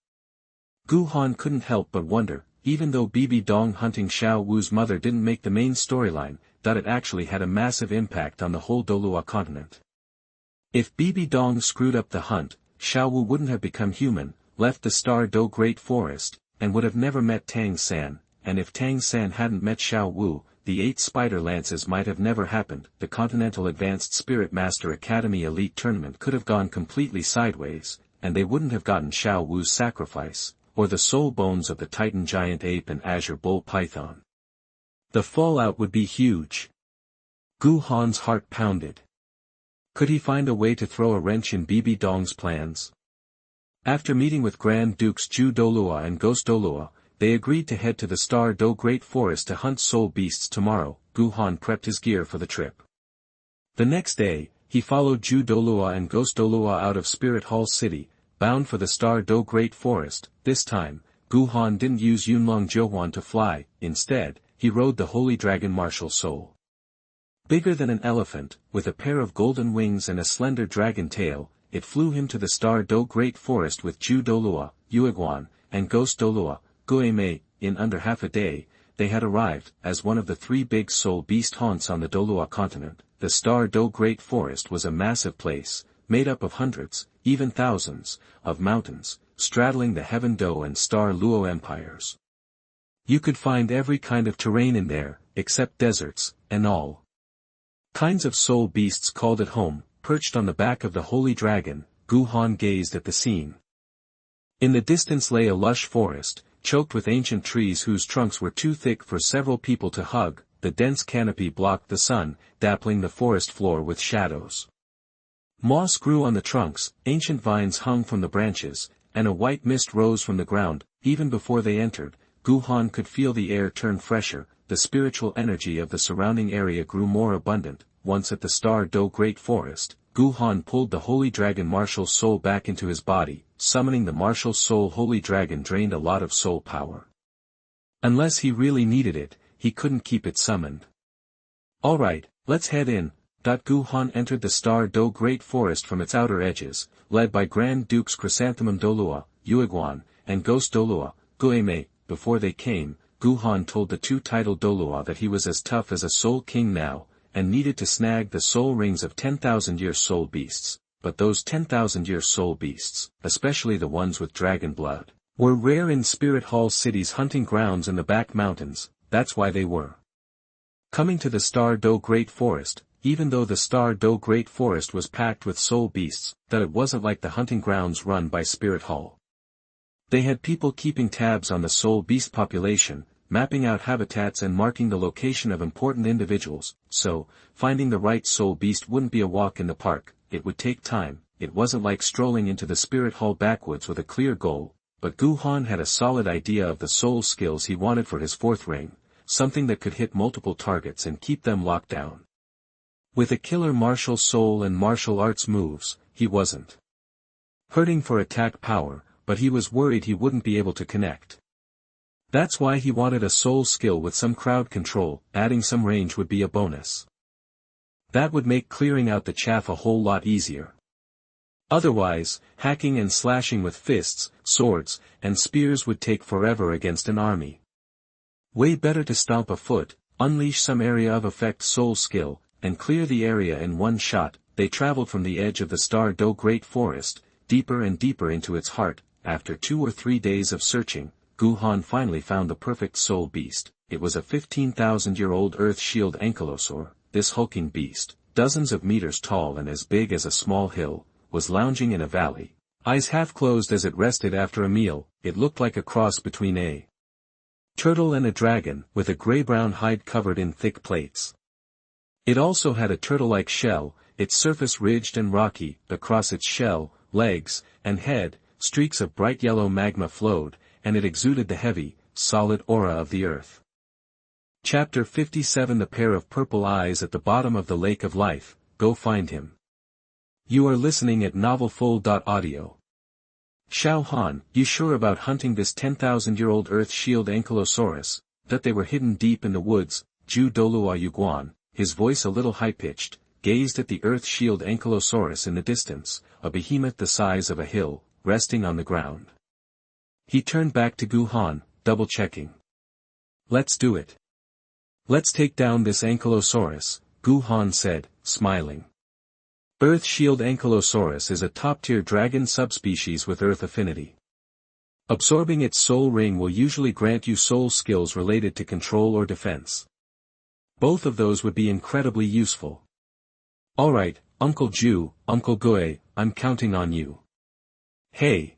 Speaker 1: Gu Han couldn't help but wonder, even though Bibi Dong hunting Xiao Wu's mother didn't make the main storyline, that it actually had a massive impact on the whole Douluo continent. If Bibi Dong screwed up the hunt, Xiao Wu wouldn't have become human, left the Star Do Great Forest, and would have never met Tang San, and if Tang San hadn't met Xiao Wu, the 8 Spider Lances might have never happened. The Continental Advanced Spirit Master Academy Elite Tournament could have gone completely sideways, and they wouldn't have gotten Xiao Wu's sacrifice, or the soul bones of the Titan giant ape and azure bull python. The fallout would be huge. Gu Han's heart pounded. Could he find a way to throw a wrench in Bibi Dong's plans? After meeting with Grand Dukes Douluo and Ghost Douluo, they agreed to head to the Star Do Great Forest to hunt soul beasts tomorrow. Gu Han prepped his gear for the trip. The next day, he followed Douluo and Ghost Douluo out of Spirit Hall City, bound for the Star Do Great Forest. This time, Gu Han didn't use Yunlong Jiuhuan to fly. Instead, he rode the Holy Dragon Martial Soul. Bigger than an elephant, with a pair of golden wings and a slender dragon tail, it flew him to the Star Do Great Forest with Douluo, Yuiguan, and Ghost Douluo, Guimei. In under half a day, they had arrived. As one of the three big soul beast haunts on the Douluo continent. The Star Do Great Forest was a massive place, made up of hundreds, even thousands, of mountains, straddling the Heaven Do and Star Luo empires. You could find every kind of terrain in there, except deserts, and all kinds of soul beasts called it home. Perched on the back of the holy dragon, Gu Han gazed at the scene. In the distance lay a lush forest, choked with ancient trees whose trunks were too thick for several people to hug. The dense canopy blocked the sun, dappling the forest floor with shadows. Moss grew on the trunks, ancient vines hung from the branches, and a white mist rose from the ground. Even before they entered, Gu Han could feel the air turn fresher. The spiritual energy of the surrounding area grew more abundant. Once at the Star Do Great Forest, Gu Han pulled the Holy Dragon Martial Soul back into his body. Summoning the Martial Soul Holy Dragon drained a lot of soul power. Unless he really needed it, he couldn't keep it summoned. Alright, let's head in. Gu Han entered the Star Do Great Forest from its outer edges, led by Grand Dukes Chrysanthemum Douluo, Yuiguan, and Ghost Douluo, Guimei. Before they came, Gu Han told the two-titled Douluo that he was as tough as a soul king now, and needed to snag the soul rings of 10,000-year soul beasts. But those 10,000-year soul beasts, especially the ones with dragon blood, were rare in Spirit Hall City's hunting grounds in the back mountains. That's why they were coming to the Star Do Great Forest. Even though the Star Do Great Forest was packed with soul beasts, that it wasn't like the hunting grounds run by Spirit Hall. They had people keeping tabs on the soul beast population, mapping out habitats and marking the location of important individuals. So, finding the right soul beast wouldn't be a walk in the park. It would take time. It wasn't like strolling into the Spirit Hall backwoods with a clear goal, but Gu Han had a solid idea of the soul skills he wanted for his fourth ring, something that could hit multiple targets and keep them locked down. With a killer martial soul and martial arts moves, he wasn't hurting for attack power, but he was worried he wouldn't be able to connect. That's why he wanted a soul skill with some crowd control. Adding some range would be a bonus. That would make clearing out the chaff a whole lot easier. Otherwise, hacking and slashing with fists, swords, and spears would take forever against an army. Way better to stomp a foot, unleash some area of effect soul skill, and clear the area in one shot. They traveled from the edge of the Star Do Great Forest, deeper and deeper into its heart. After 2 or 3 days of searching, Gu Han finally found the perfect soul beast. It was a 15,000-year-old Earth Shield Ankylosaur. This hulking beast, dozens of meters tall and as big as a small hill, was lounging in a valley, eyes half closed as it rested after a meal. It looked like a cross between a turtle and a dragon, with a gray-brown hide covered in thick plates. It also had a turtle-like shell, its surface ridged and rocky. Across its shell, legs, and head, streaks of bright yellow magma flowed, and it exuded the heavy, solid aura of the earth. Chapter 57 The pair of purple eyes at the bottom of the lake of life. Go find him. You are listening at novelfull.audio. Xiao Han, you sure about hunting this 10,000-year-old Earth Shield Ankylosaurus? That they were hidden deep in the woods. Douluo Yuguan, his voice a little high-pitched, gazed at the Earth Shield Ankylosaurus in the distance, a behemoth the size of a hill, resting on the ground. He turned back to Gu Han, double-checking. Let's do it. Let's take down this Ankylosaurus, Gu Han said, smiling. Earth Shield Ankylosaurus is a top-tier dragon subspecies with Earth affinity. Absorbing its soul ring will usually grant you soul skills related to control or defense. Both of those would be incredibly useful. Alright, Uncle Ju, Uncle Gue, I'm counting on you. Hey!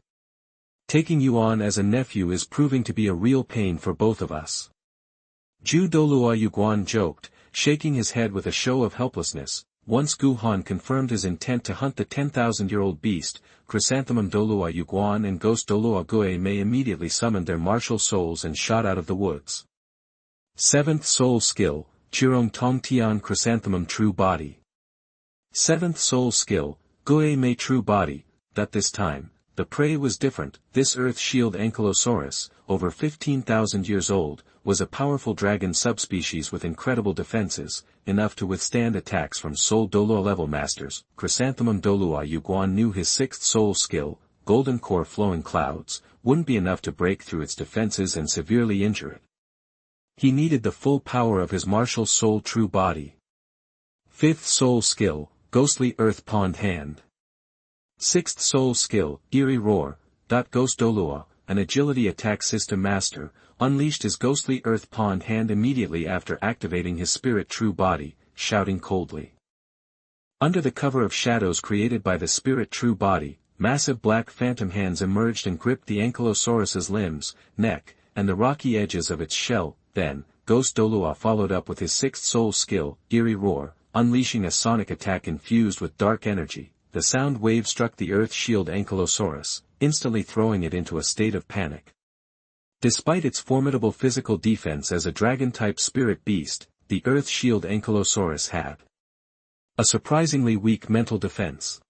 Speaker 1: Taking you on as a nephew is proving to be a real pain for both of us. Douluo joked, shaking his head with a show of helplessness. Once Guhan confirmed his intent to hunt the 10,000-year-old beast, Chrysanthemum Douluo and Ghost Douluo May immediately summoned their martial souls and shot out of the woods. 7th Soul Skill, Chirong Tongtian Chrysanthemum True Body. 7th Soul Skill, May True Body. That this time, the prey was different. This Earth Shield Ankylosaurus, over 15,000 years old, was a powerful dragon subspecies with incredible defenses, enough to withstand attacks from Soul Douluo level masters. Chrysanthemum Douluo knew his 6th Soul Skill, Golden Core Flowing Clouds, wouldn't be enough to break through its defenses and severely injure it. He needed the full power of his martial soul true body. 5th Soul Skill, Ghostly Earth Pond Hand. 6th Soul Skill, Eerie Roar. Ghost Douluo, an agility attack system master, unleashed his ghostly earth pond hand immediately after activating his spirit true body, shouting coldly. Under the cover of shadows created by the spirit true body, massive black phantom hands emerged and gripped the Ankylosaurus's limbs, neck, and the rocky edges of its shell. Then, Ghost Douluo followed up with his 6th Soul Skill, Eerie Roar, unleashing a sonic attack infused with dark energy. The sound wave struck the Earth Shield Ankylosaurus, instantly throwing it into a state of panic. Despite its formidable physical defense as a dragon-type spirit beast, the Earth Shield Ankylosaurus had a surprisingly weak mental defense.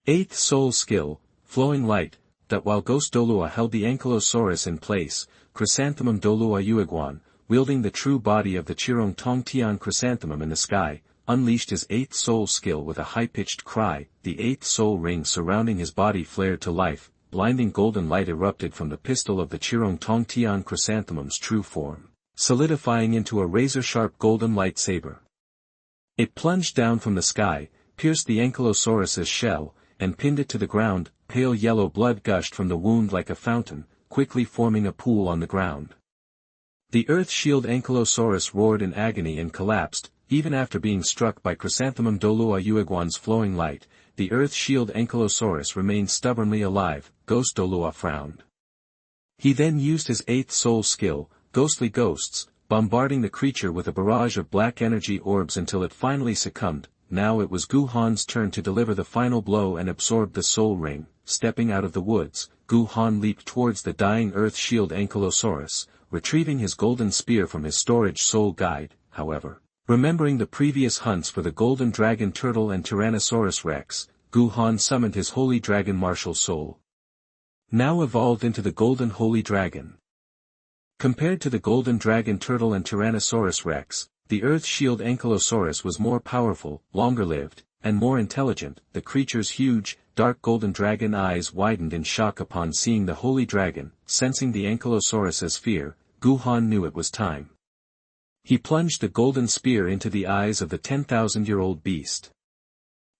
Speaker 1: 8th Soul Skill, Flowing Light. That while Ghost Douluo held the Ankylosaurus in place, Chrysanthemum Douluo, wielding the true body of the Chirong Tongtian Chrysanthemum in the sky, unleashed his 8th Soul Skill with a high-pitched cry. The 8th Soul Ring surrounding his body flared to life, blinding golden light erupted from the pistol of the Chirong Tongtian Chrysanthemum's true form, solidifying into a razor-sharp golden lightsaber. It plunged down from the sky, pierced the Ankylosaurus's shell, and pinned it to the ground. Pale yellow blood gushed from the wound like a fountain, quickly forming a pool on the ground. The Earth Shield Ankylosaurus roared in agony and collapsed. Even after being struck by Chrysanthemum Douluo's flowing light, the Earth Shield Ankylosaurus remained stubbornly alive. Ghost Douluo frowned. He then used his 8th Soul Skill, Ghostly Ghosts, bombarding the creature with a barrage of black energy orbs until it finally succumbed. Now it was Guhan's turn to deliver the final blow and absorb the Soul Ring. Stepping out of the woods, Guhan leaped towards the dying Earth Shield Ankylosaurus, retrieving his golden spear from his storage soul guide. However, remembering the previous hunts for the Golden Dragon Turtle and Tyrannosaurus Rex, Guhan summoned his Holy Dragon Martial Soul. Now evolved into the Golden Holy Dragon. Compared to the Golden Dragon Turtle and Tyrannosaurus Rex, the Earth Shield Ankylosaurus was more powerful, longer-lived, and more intelligent. The creature's huge, dark golden dragon eyes widened in shock upon seeing the Holy Dragon. Sensing the Ankylosaurus's fear, Guhan knew it was time. He plunged the golden spear into the eyes of the 10,000-year-old beast.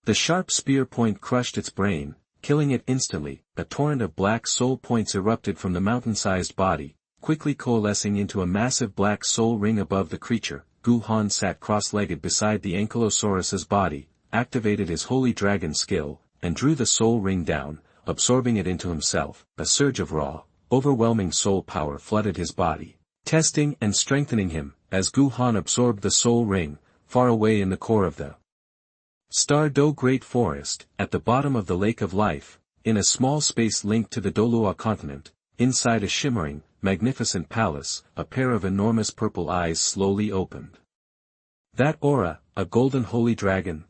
Speaker 1: The sharp spear point crushed its brain, killing it instantly. A torrent of black soul points erupted from the mountain-sized body, quickly coalescing into a massive black soul ring above the creature. Guhan sat cross-legged beside the Ankylosaurus's body, activated his Holy Dragon skill, and drew the soul ring down, absorbing it into himself. A surge of raw, overwhelming soul power flooded his body, testing and strengthening him. As Guhan absorbed the soul ring, far away in the core of the Star Do Great Forest, at the bottom of the Lake of Life, in a small space linked to the Douluo continent, inside a shimmering, magnificent palace, a pair of enormous purple eyes slowly opened. That aura, a golden holy dragon?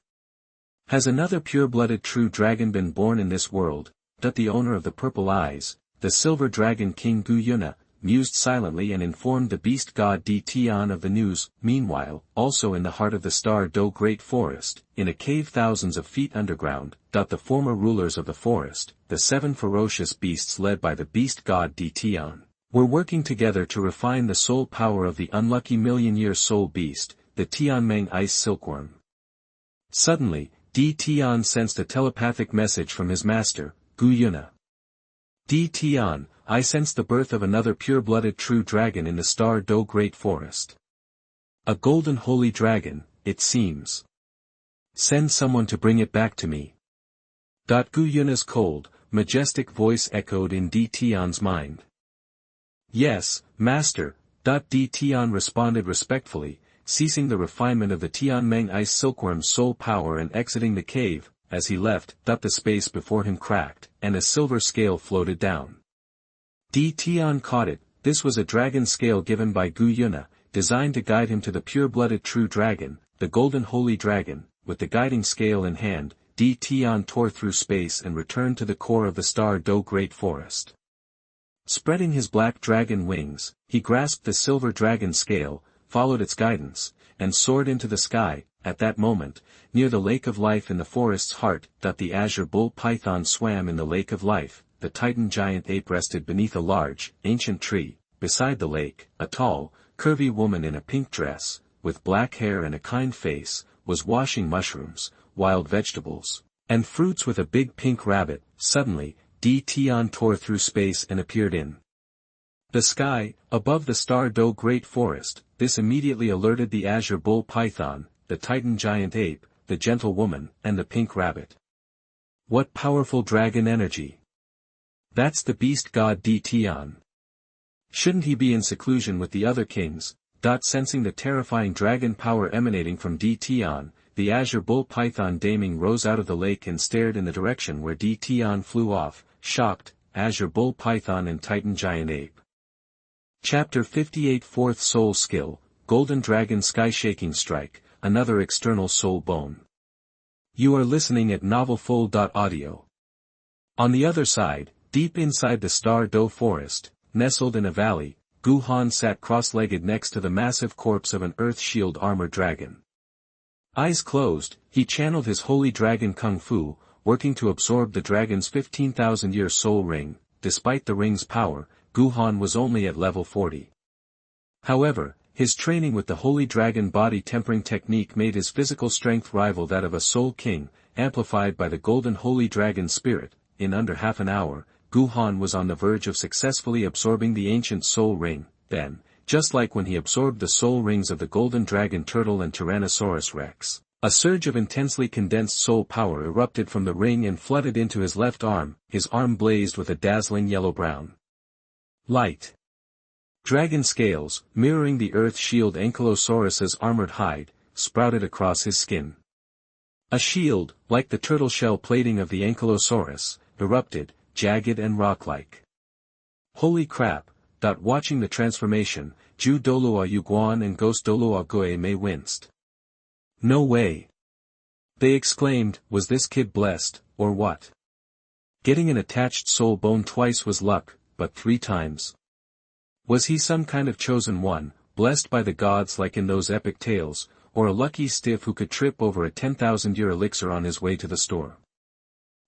Speaker 1: Has another pure-blooded true dragon been born in this world? The owner of the purple eyes, the silver dragon King Gu, mused silently and informed the beast god Tian of the news. Meanwhile, also in the heart of the Star Do Great Forest, in a cave thousands of feet underground, the former rulers of the forest, the 7 ferocious beasts led by the beast god Tian, were working together to refine the soul power of the unlucky million-year soul beast, the Tianmeng Ice Silkworm. Suddenly, Tian sensed a telepathic message from his master, Gu. Tian, I sense the birth of another pure-blooded true dragon in the Star Do Great Forest. A golden holy dragon, it seems. Send someone to bring it back to me. Gu Yun's cold, majestic voice echoed in Di Tian's mind. Yes, master, Di Tian responded respectfully, ceasing the refinement of the Tianmeng ice silkworm's soul power and exiting the cave. As he left, the space before him cracked, and a silver scale floated down. Di Tian caught it. This was a dragon scale given by Gu Yuna, designed to guide him to the pure-blooded true dragon, the golden holy dragon. With the guiding scale in hand, Di Tian tore through space and returned to the core of the Star Do Great Forest. Spreading his black dragon wings, he grasped the silver dragon scale, followed its guidance, and soared into the sky. At that moment, near the lake of life in the forest's heart, the azure bull python swam in the lake of life. The Titan giant ape rested beneath a large, ancient tree. Beside the lake, a tall, curvy woman in a pink dress, with black hair and a kind face, was washing mushrooms, wild vegetables, and fruits with a big pink rabbit. Suddenly, Di Tian tore through space and appeared in the sky, above the Star Do Great Forest. This immediately alerted the azure bull python, the Titan giant ape, the gentle woman, and the pink rabbit. What powerful dragon energy! That's the beast god Di Tian. Shouldn't he be in seclusion with the other kings? Sensing the terrifying dragon power emanating from Di Tian, the azure bull python Daming rose out of the lake and stared in the direction where Di Tian flew off, shocked. Azure bull python and Titan giant ape. Chapter 58 Fourth Soul Skill, Golden Dragon Skyshaking Strike, another external soul bone. You are listening at novelfull.audio. On the other side, deep inside the Star Do Forest, nestled in a valley, Gu Han sat cross-legged next to the massive corpse of an earth shield armored dragon. Eyes closed, he channeled his holy dragon kung fu, working to absorb the dragon's 15,000-year soul ring. Despite the ring's power, Gu Han was only at level 40. However, his training with the holy dragon body tempering technique made his physical strength rival that of a soul king, amplified by the golden holy dragon spirit. In under half an hour, Gu Han was on the verge of successfully absorbing the ancient soul ring. Then, just like when he absorbed the soul rings of the golden dragon turtle and Tyrannosaurus Rex, a surge of intensely condensed soul power erupted from the ring and flooded into his left arm. His arm blazed with a dazzling yellow-brown light. Dragon scales, mirroring the earth shield Ankylosaurus's armored hide, sprouted across his skin. A shield, like the turtle shell plating of the Ankylosaurus, erupted, jagged and rock-like. Holy crap! Watching the transformation, Douluo Yuguan and Ghost Douluo Gueme winced. No way! They exclaimed, was this kid blessed, or what? Getting an attached soul bone twice was luck, but 3 times. Was he some kind of chosen one, blessed by the gods like in those epic tales, or a lucky stiff who could trip over a 10,000-year elixir on his way to the store?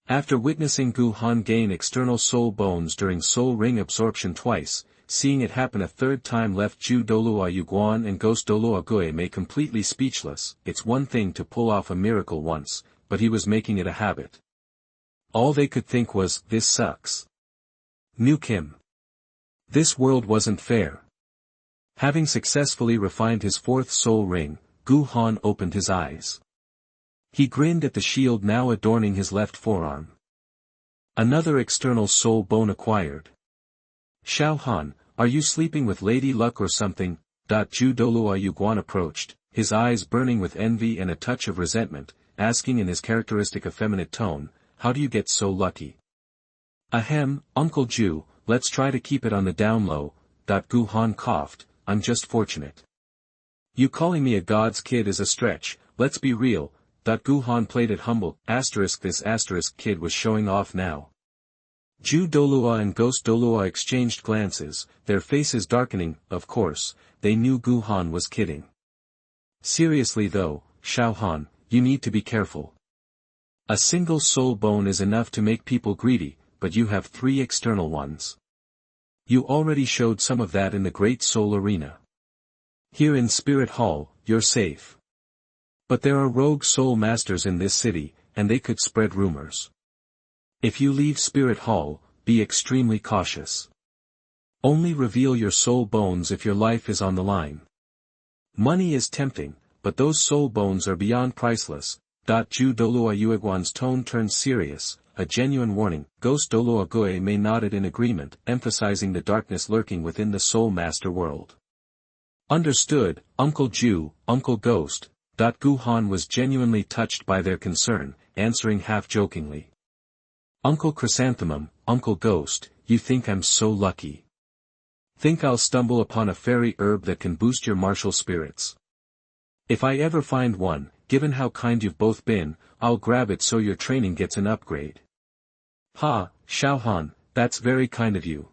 Speaker 1: After witnessing Gu Han gain external soul bones during soul ring absorption twice, seeing it happen a 3rd time left Douluo Yuguan and Ghost Douluo Gueme completely speechless. It's one thing to pull off a miracle once, but he was making it a habit. All they could think was, this sucks. Nuke him. This world wasn't fair. Having successfully refined his 4th soul ring, Gu Han opened his eyes. He grinned at the shield now adorning his left forearm. Another external soul bone acquired. Xiao Han, are you sleeping with Lady Luck or something? Douluo Yuguan approached, his eyes burning with envy and a touch of resentment, asking in his characteristic effeminate tone, how do you get so lucky? Ahem, Uncle Ju, let's try to keep it on the down low. Gu Han coughed, I'm just fortunate. You calling me a god's kid is a stretch, let's be real. Gu Han played it humble. This kid was showing off now. Douluo and Ghost Douluo exchanged glances, their faces darkening. Of course, they knew Gu Han was kidding. Seriously though, Xiao Han, you need to be careful. A single soul bone is enough to make people greedy, but you have 3 external ones. You already showed some of that in the Great Soul Arena. Here in Spirit Hall, you're safe. But there are rogue soul masters in this city, and they could spread rumors. If you leave Spirit Hall, be extremely cautious. Only reveal your soul bones if your life is on the line. Money is tempting, but those soul bones are beyond priceless. Ju DouluoDalu's tone turned serious, a genuine warning. Ghost DouluoDalu nodded in agreement, emphasizing the darkness lurking within the Soul Master world. Understood, Uncle Ju, Uncle Ghost. Guhan was genuinely touched by their concern, answering half-jokingly. Uncle Chrysanthemum, Uncle Ghost, you think I'm so lucky? Think I'll stumble upon a fairy herb that can boost your martial spirits? If I ever find one, given how kind you've both been, I'll grab it so your training gets an upgrade. Ha, Xiaohan, that's very kind of you.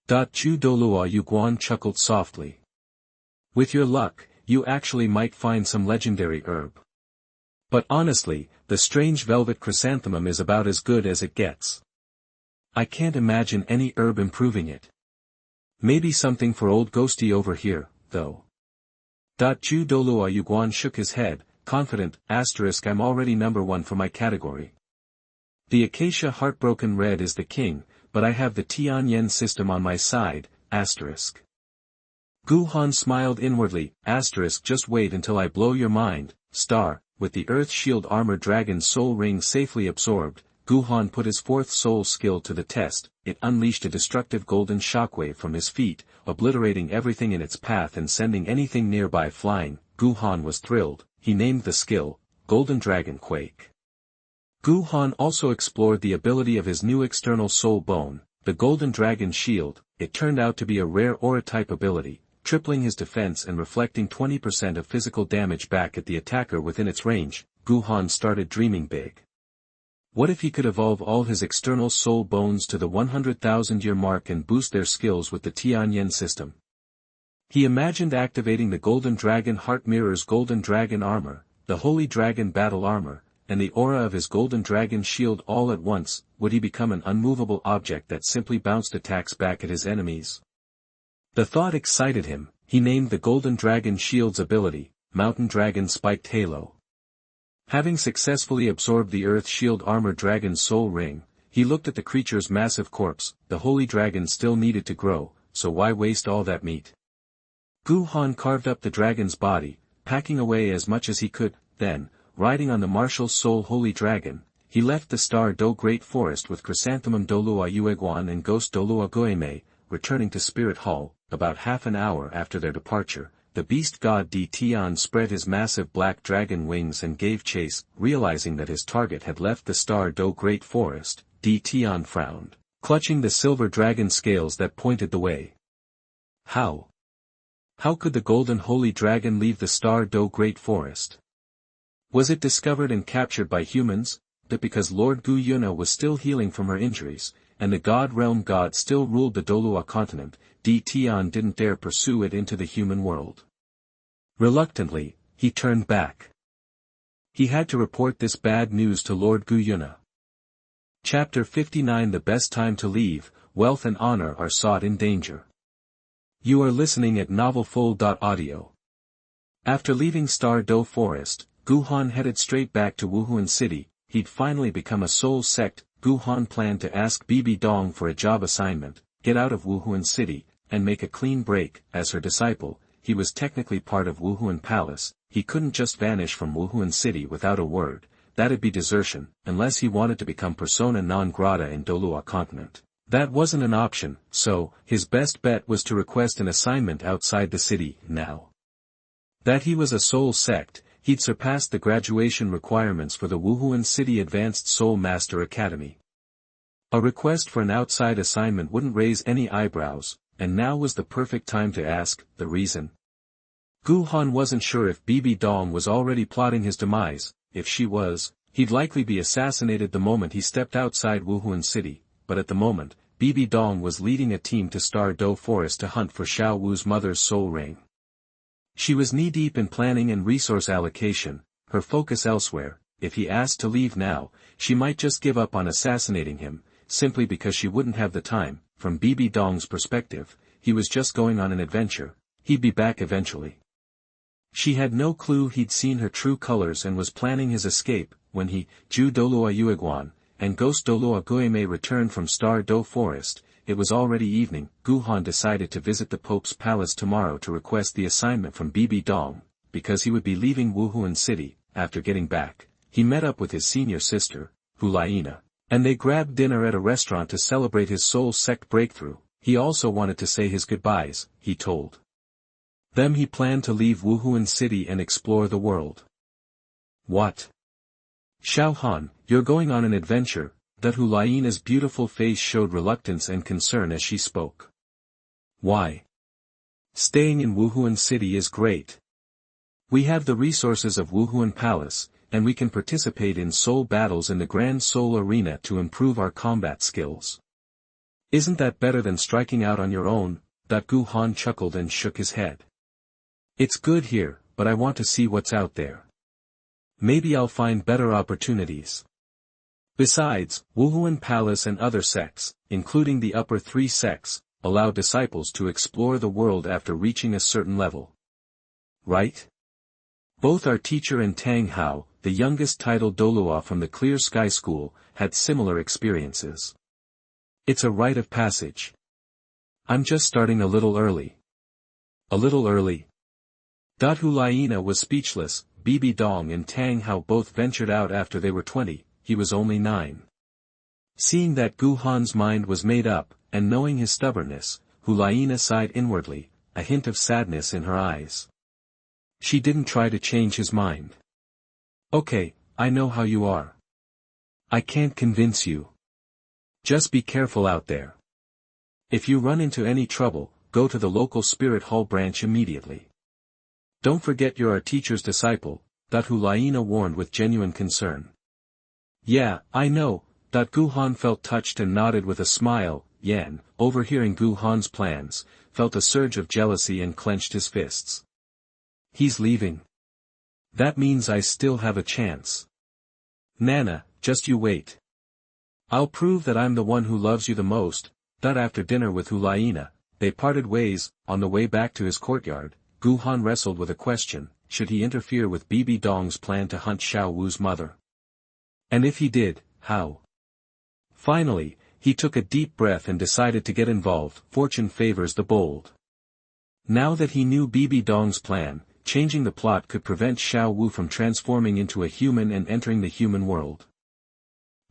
Speaker 1: Ju DouluoDalu chuckled softly. With your luck, you actually might find some legendary herb. But honestly, the strange velvet chrysanthemum is about as good as it gets. I can't imagine any herb improving it. Maybe something for old Ghosty over here, though. Ju DouluoDalu shook his head, confident, I'm already number 1 for my category. The acacia heartbroken red is the king, but I have the Tianyan system on my side, Guhan smiled inwardly, just wait until I blow your mind, star. With the Earth Shield Armor Dragon Soul Ring safely absorbed, Guhan put his 4th soul skill to the test. It unleashed a destructive golden shockwave from his feet, obliterating everything in its path and sending anything nearby flying. Guhan was thrilled. He named the skill, Golden Dragon Quake. Guhan also explored the ability of his new external soul bone, the Golden Dragon Shield. It turned out to be a rare aura-type ability, tripling his defense and reflecting 20% of physical damage back at the attacker within its range. Guhan started dreaming big. What if he could evolve all his external soul bones to the 100,000-year mark and boost their skills with the Tianyan system? He imagined activating the Golden Dragon Heart Mirror's Golden Dragon Armor, the Holy Dragon Battle Armor, and the aura of his Golden Dragon Shield all at once. Would he become an unmovable object that simply bounced attacks back at his enemies? The thought excited him. He named the Golden Dragon Shield's ability, Mountain Dragon Spiked Halo. Having successfully absorbed the Earth Shield Armor Dragon's soul ring, he looked at the creature's massive corpse. The Holy Dragon still needed to grow, so why waste all that meat? Guhan carved up the dragon's body, packing away as much as he could. Then, riding on the martial soul Holy Dragon, he left the Star Do Great Forest with Chrysanthemum DouluoDalu and Ghost DouluoDalu, returning to Spirit Hall. About half an hour after their departure, the beast god Di Tian spread his massive black dragon wings and gave chase. Realizing that his target had left the Star Do Great Forest, Di Tian frowned, clutching the silver dragon scales that pointed the way. How? How could the golden holy dragon leave the Star Do Great Forest? Was it discovered and captured by humans? That because Lord Gu Yuna was still healing from her injuries, and the God Realm God still ruled the Douluo continent, Di Tian didn't dare pursue it into the human world. Reluctantly, he turned back. He had to report this bad news to Lord Gu Yuna. Chapter 59 The best time to leave, wealth and honor are sought in danger. You are listening at novelfull.audio. After leaving Star Do Forest, Guhan headed straight back to Wuhuan City. He'd finally become a soul sect. Guhan planned to ask Bibi Dong for a job assignment, get out of Wuhuan City, and make a clean break. As her disciple, he was technically part of Wuhuan Palace. He couldn't just vanish from Wuhuan City without a word. That'd be desertion, unless he wanted to become persona non grata in Douluo continent. That wasn't an option, so, his best bet was to request an assignment outside the city. Now that he was a soul sect, he'd surpassed the graduation requirements for the Wuhuan City Advanced Soul Master Academy. A request for an outside assignment wouldn't raise any eyebrows, and now was the perfect time to ask. The reason? Guhan wasn't sure if Bibi Dong was already plotting his demise. If she was, he'd likely be assassinated the moment he stepped outside Wuhuan City, but at the moment, Bibi Dong was leading a team to Star Do Forest to hunt for Xiao Wu's mother's soul ring. She was knee-deep in planning and resource allocation, her focus elsewhere. If he asked to leave now, she might just give up on assassinating him, simply because she wouldn't have the time. From Bibi Dong's perspective, he was just going on an adventure. He'd be back eventually. She had no clue he'd seen her true colors and was planning his escape. When he, Ju DouluoDalu, and Ghost DouluoDalu returned from Star Do Forest, it was already evening. Guhan decided to visit the Pope's palace tomorrow to request the assignment from Bibi Dong, because he would be leaving Wuhuan City. After getting back, he met up with his senior sister, Hulaina, and they grabbed dinner at a restaurant to celebrate his soul sect breakthrough. He also wanted to say his goodbyes, he told them he planned to leave Wuhuan City and explore the world. What? Xiao Han, you're going on an adventure? That Hulaina's beautiful face showed reluctance and concern as she spoke. Why? Staying in Wuhuan City is great. We have the resources of Wuhuan Palace, and we can participate in soul battles in the Grand Soul Arena to improve our combat skills. Isn't that better than striking out on your own? Gu Han chuckled and shook his head. It's good here, but I want to see what's out there. Maybe I'll find better opportunities. Besides, Wuhuan Palace and other sects, including the upper 3 sects, allow disciples to explore the world after reaching a certain level. Right? Both our teacher and Tang Hao, the youngest titled Douluo from the Clear Sky School, had similar experiences. It's a rite of passage. I'm just starting a little early. A little early? Hulaina was speechless. Bibi Dong and Tang Hao both ventured out after they were 20, he was only 9. Seeing that Gu Han's mind was made up, and knowing his stubbornness, Hulaina sighed inwardly, a hint of sadness in her eyes. She didn't try to change his mind. Okay, I know how you are. I can't convince you. Just be careful out there. If you run into any trouble, go to the local Spirit Hall branch immediately. Don't forget you're our teacher's disciple, Hulaina warned with genuine concern. Yeah, I know, Gu Han felt touched and nodded with a smile. Yan, overhearing Gu Han's plans, felt a surge of jealousy and clenched his fists. He's leaving. That means I still have a chance. Nana, just you wait. I'll prove that I'm the one who loves you the most. After dinner with Hulaina, they parted ways. On the way back to his courtyard, Gu Han wrestled with a question: should he interfere with Bibi Dong's plan to hunt Xiao Wu's mother? And if he did, how? Finally, he took a deep breath and decided to get involved. Fortune favors the bold. Now that he knew Bibi Dong's plan, changing the plot could prevent Xiao Wu from transforming into a human and entering the human world.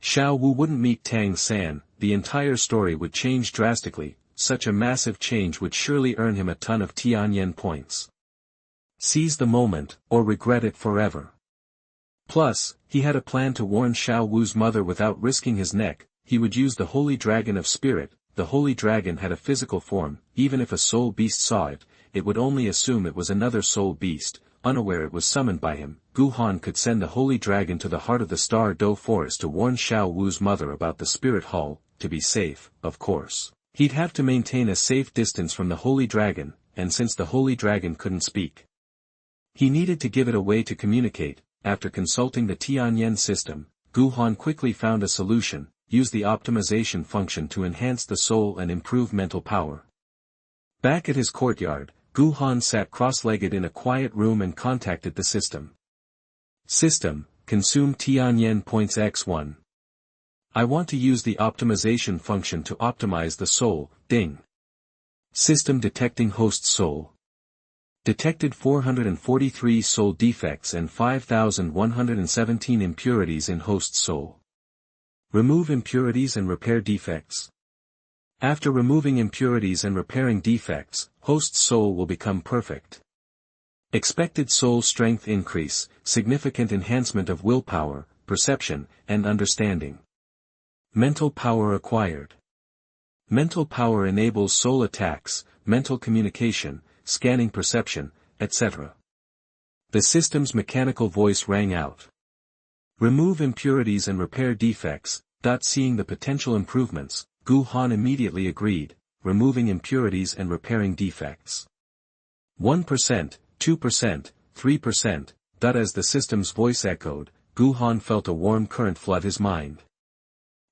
Speaker 1: Xiao Wu wouldn't meet Tang San, the entire story would change drastically. Such a massive change would surely earn him a ton of Tianyan points. Seize the moment, or regret it forever. Plus, he had a plan to warn Xiao Wu's mother without risking his neck. He would use the Holy Dragon of Spirit. The Holy Dragon had a physical form. Even if a soul beast saw it, it would only assume it was another soul beast, unaware it was summoned by him. Gu Han could send the Holy Dragon to the heart of the Star Do Forest to warn Xiao Wu's mother about the Spirit Hall. To be safe, of course, he'd have to maintain a safe distance from the Holy Dragon, and since the Holy Dragon couldn't speak, he needed to give it a way to communicate. After consulting the Tianyan system, Gu Han quickly found a solution: use the optimization function to enhance the soul and improve mental power. Back at his courtyard, Gu Han sat cross-legged in a quiet room and contacted the system. System, consume Tianyan points x1. I want to use the optimization function to optimize the soul. Ding. System detecting host soul. Detected 443 soul defects and 5,117 impurities in host soul. Remove impurities and repair defects. After removing impurities and repairing defects, host soul will become perfect. Expected soul strength increase, significant enhancement of willpower, perception, and understanding. Mental power acquired. Mental power enables soul attacks, mental communication, scanning perception, etc. The system's mechanical voice rang out. Remove impurities and repair defects. Seeing the potential improvements, Gu Han immediately agreed, removing impurities and repairing defects. 1%, 2%, 3%. As the system's voice echoed, Gu Han felt a warm current flood his mind.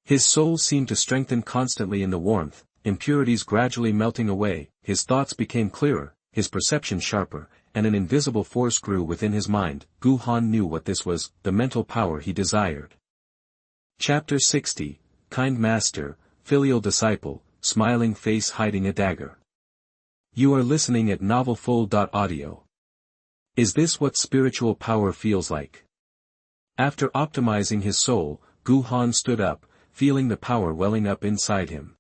Speaker 1: His soul seemed to strengthen constantly in the warmth, impurities gradually melting away, his thoughts became clearer, his perception sharper, and an invisible force grew within his mind. Gu Han knew what this was, the mental power he desired. Chapter 60, Kind Master, Filial Disciple, Smiling Face Hiding a Dagger. You are listening at novelfull.audio. Is this what spiritual power feels like? After optimizing his soul, Gu Han stood up, feeling the power welling up inside him.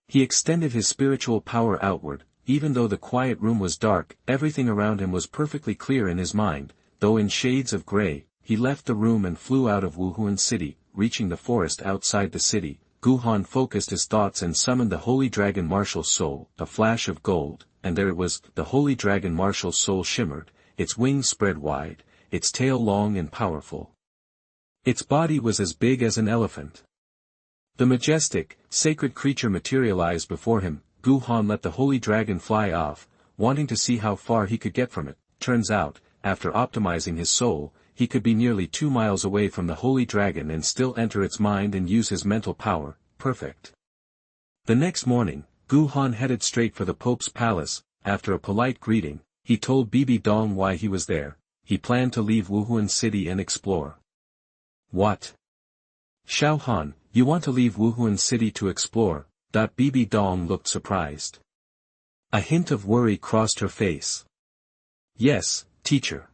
Speaker 1: He extended his spiritual power outward. Even though the quiet room was dark, everything around him was perfectly clear in his mind, though in shades of gray. He left the room and flew out of Wuhuan City. Reaching the forest outside the city, Gu Han focused his thoughts and summoned the Holy Dragon Martial Soul. A flash of gold, and there it was. The Holy Dragon Martial Soul shimmered, its wings spread wide, its tail long and powerful. Its body was as big as an elephant. The majestic, sacred creature materialized before him. Gu Han let the Holy Dragon fly off, wanting to see how far he could get from it. Turns out, after optimizing his soul, he could be nearly 2 miles away from the Holy Dragon and still enter its mind and use his mental power. Perfect. The next morning, Gu Han headed straight for the Pope's palace. After a polite greeting, he told Bibi Dong why he was there. He planned to leave Wuhuan City and explore. What? Xiao Han, you want to leave Wuhuan City to explore? Bibi Dong looked surprised. A hint of worry crossed her face. Yes, teacher.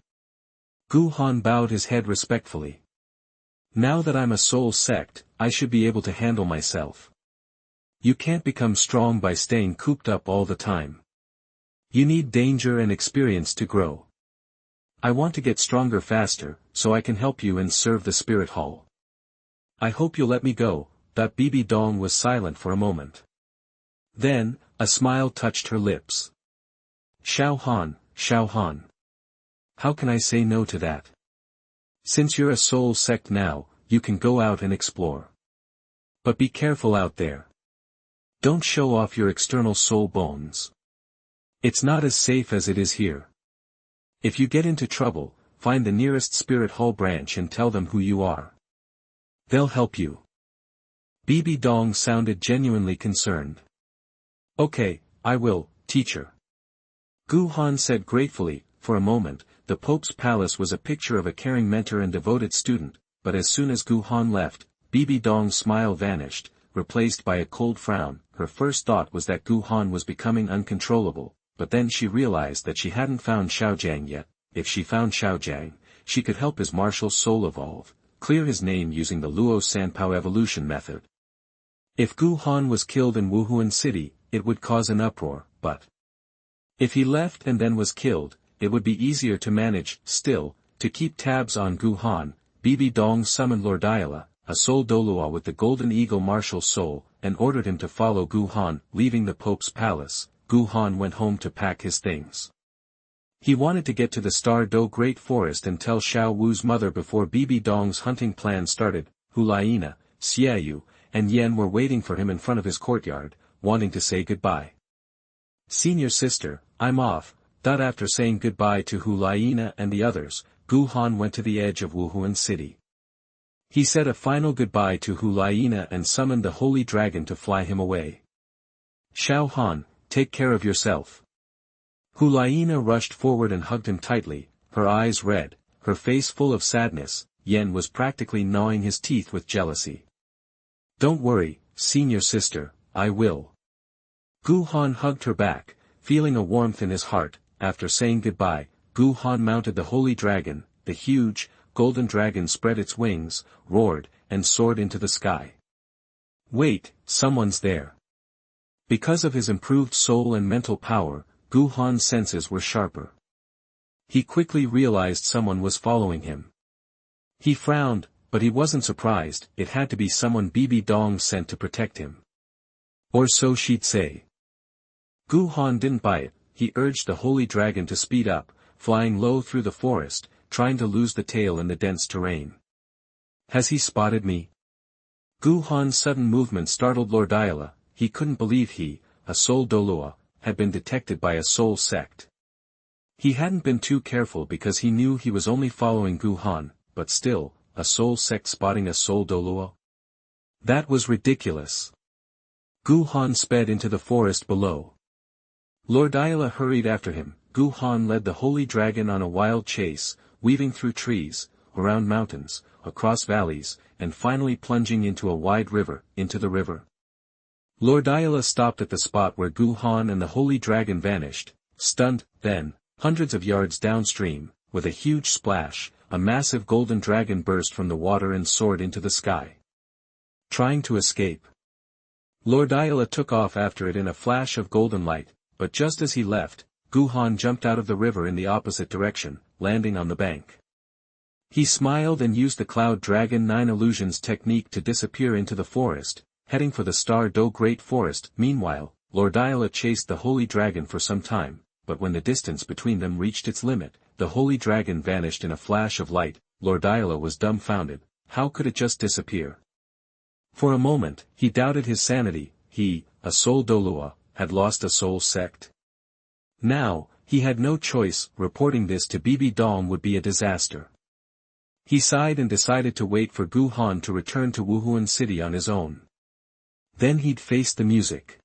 Speaker 1: Gu Han bowed his head respectfully. Now that I'm a soul sect, I should be able to handle myself. You can't become strong by staying cooped up all the time. You need danger and experience to grow. I want to get stronger faster, so I can help you and serve the spirit hall. I hope you'll let me go. Bibi Dong was silent for a moment. Then, a smile touched her lips. Xiao Han. How can I say no to that? Since you're a soul sect now, you can go out and explore. But be careful out there. Don't show off your external soul bones. It's not as safe as it is here. If you get into trouble, find the nearest spirit hall branch and tell them who you are. They'll help you. Bibi Dong sounded genuinely concerned. Okay, I will, teacher. Gu Han said gratefully. For a moment, the Pope's palace was a picture of a caring mentor and devoted student, but as soon as Gu Han left, Bibi Dong's smile vanished, replaced by a cold frown. Her first thought was that Gu Han was becoming uncontrollable, but then she realized that she hadn't found Xiaojiang yet. If she found Xiaojiang, she could help his martial soul evolve, clear his name using the Luo Sanpao evolution method. If Gu Han was killed in Wuhuan City, it would cause an uproar, but if he left and then was killed, it would be easier to manage. Still, to keep tabs on Gu Han, Bibi Dong summoned Lord Douluo, a soul Douluo with the Golden Eagle martial soul, and ordered him to follow Gu Han. Leaving the Pope's palace, Gu Han went home to pack his things. He wanted to get to the Star Do Great Forest and tell Xiao Wu's mother before Bibi Dong's hunting plan started. Hulaina, Xiaoyu, and Yan were waiting for him in front of his courtyard, wanting to say goodbye. Senior sister, I'm off. After saying goodbye to Hulaina and the others, Gu Han went to the edge of Wuhuan City. He said a final goodbye to Hulaina and summoned the Holy Dragon to fly him away. Xiao Han, take care of yourself. Hulaina rushed forward and hugged him tightly, her eyes red, her face full of sadness. Yan was practically gnawing his teeth with jealousy. Don't worry, senior sister, I will. Gu Han hugged her back, feeling a warmth in his heart. After saying goodbye, Gu Han mounted the Holy Dragon. The huge, golden dragon spread its wings, roared, and soared into the sky. Wait, someone's there. Because of his improved soul and mental power, Gu Han's senses were sharper. He quickly realized someone was following him. He frowned, but he wasn't surprised. It had to be someone Bibi Dong sent to protect him. Or so she'd say. Gu Han didn't buy it. He urged the Holy Dragon to speed up, flying low through the forest, trying to lose the tail in the dense terrain. Has he spotted me? Gu Han's sudden movement startled Lord Douluo. He couldn't believe he, a soul Douluo, had been detected by a soul sect. He hadn't been too careful because he knew he was only following Gu Han, but still, a soul sect spotting a soul Douluo? That was ridiculous. Gu Han sped into the forest below. Lord Douluo hurried after him. Gu Han led the Holy Dragon on a wild chase, weaving through trees, around mountains, across valleys, and finally plunging into a wide river. Into the river. Lord Douluo stopped at the spot where Gu Han and the Holy Dragon vanished, stunned. Then, hundreds of yards downstream, with a huge splash, a massive golden dragon burst from the water and soared into the sky. Trying to escape. Lord Ayala took off after it in a flash of golden light, but just as he left, Guhan jumped out of the river in the opposite direction, landing on the bank. He smiled and used the Cloud Dragon 9 Illusions technique to disappear into the forest, heading for the Star Do Great Forest. Meanwhile, Lord Ayala chased the Holy Dragon for some time, but when the distance between them reached its limit, the Holy Dragon vanished in a flash of light. Lord Ayala was dumbfounded. How could it just disappear? For a moment, he doubted his sanity. He, a soul Douluo, had lost a soul sect. Now, he had no choice. Reporting this to Bibi Dong would be a disaster. He sighed and decided to wait for Guhan to return to Wuhuan City on his own. Then he'd face the music.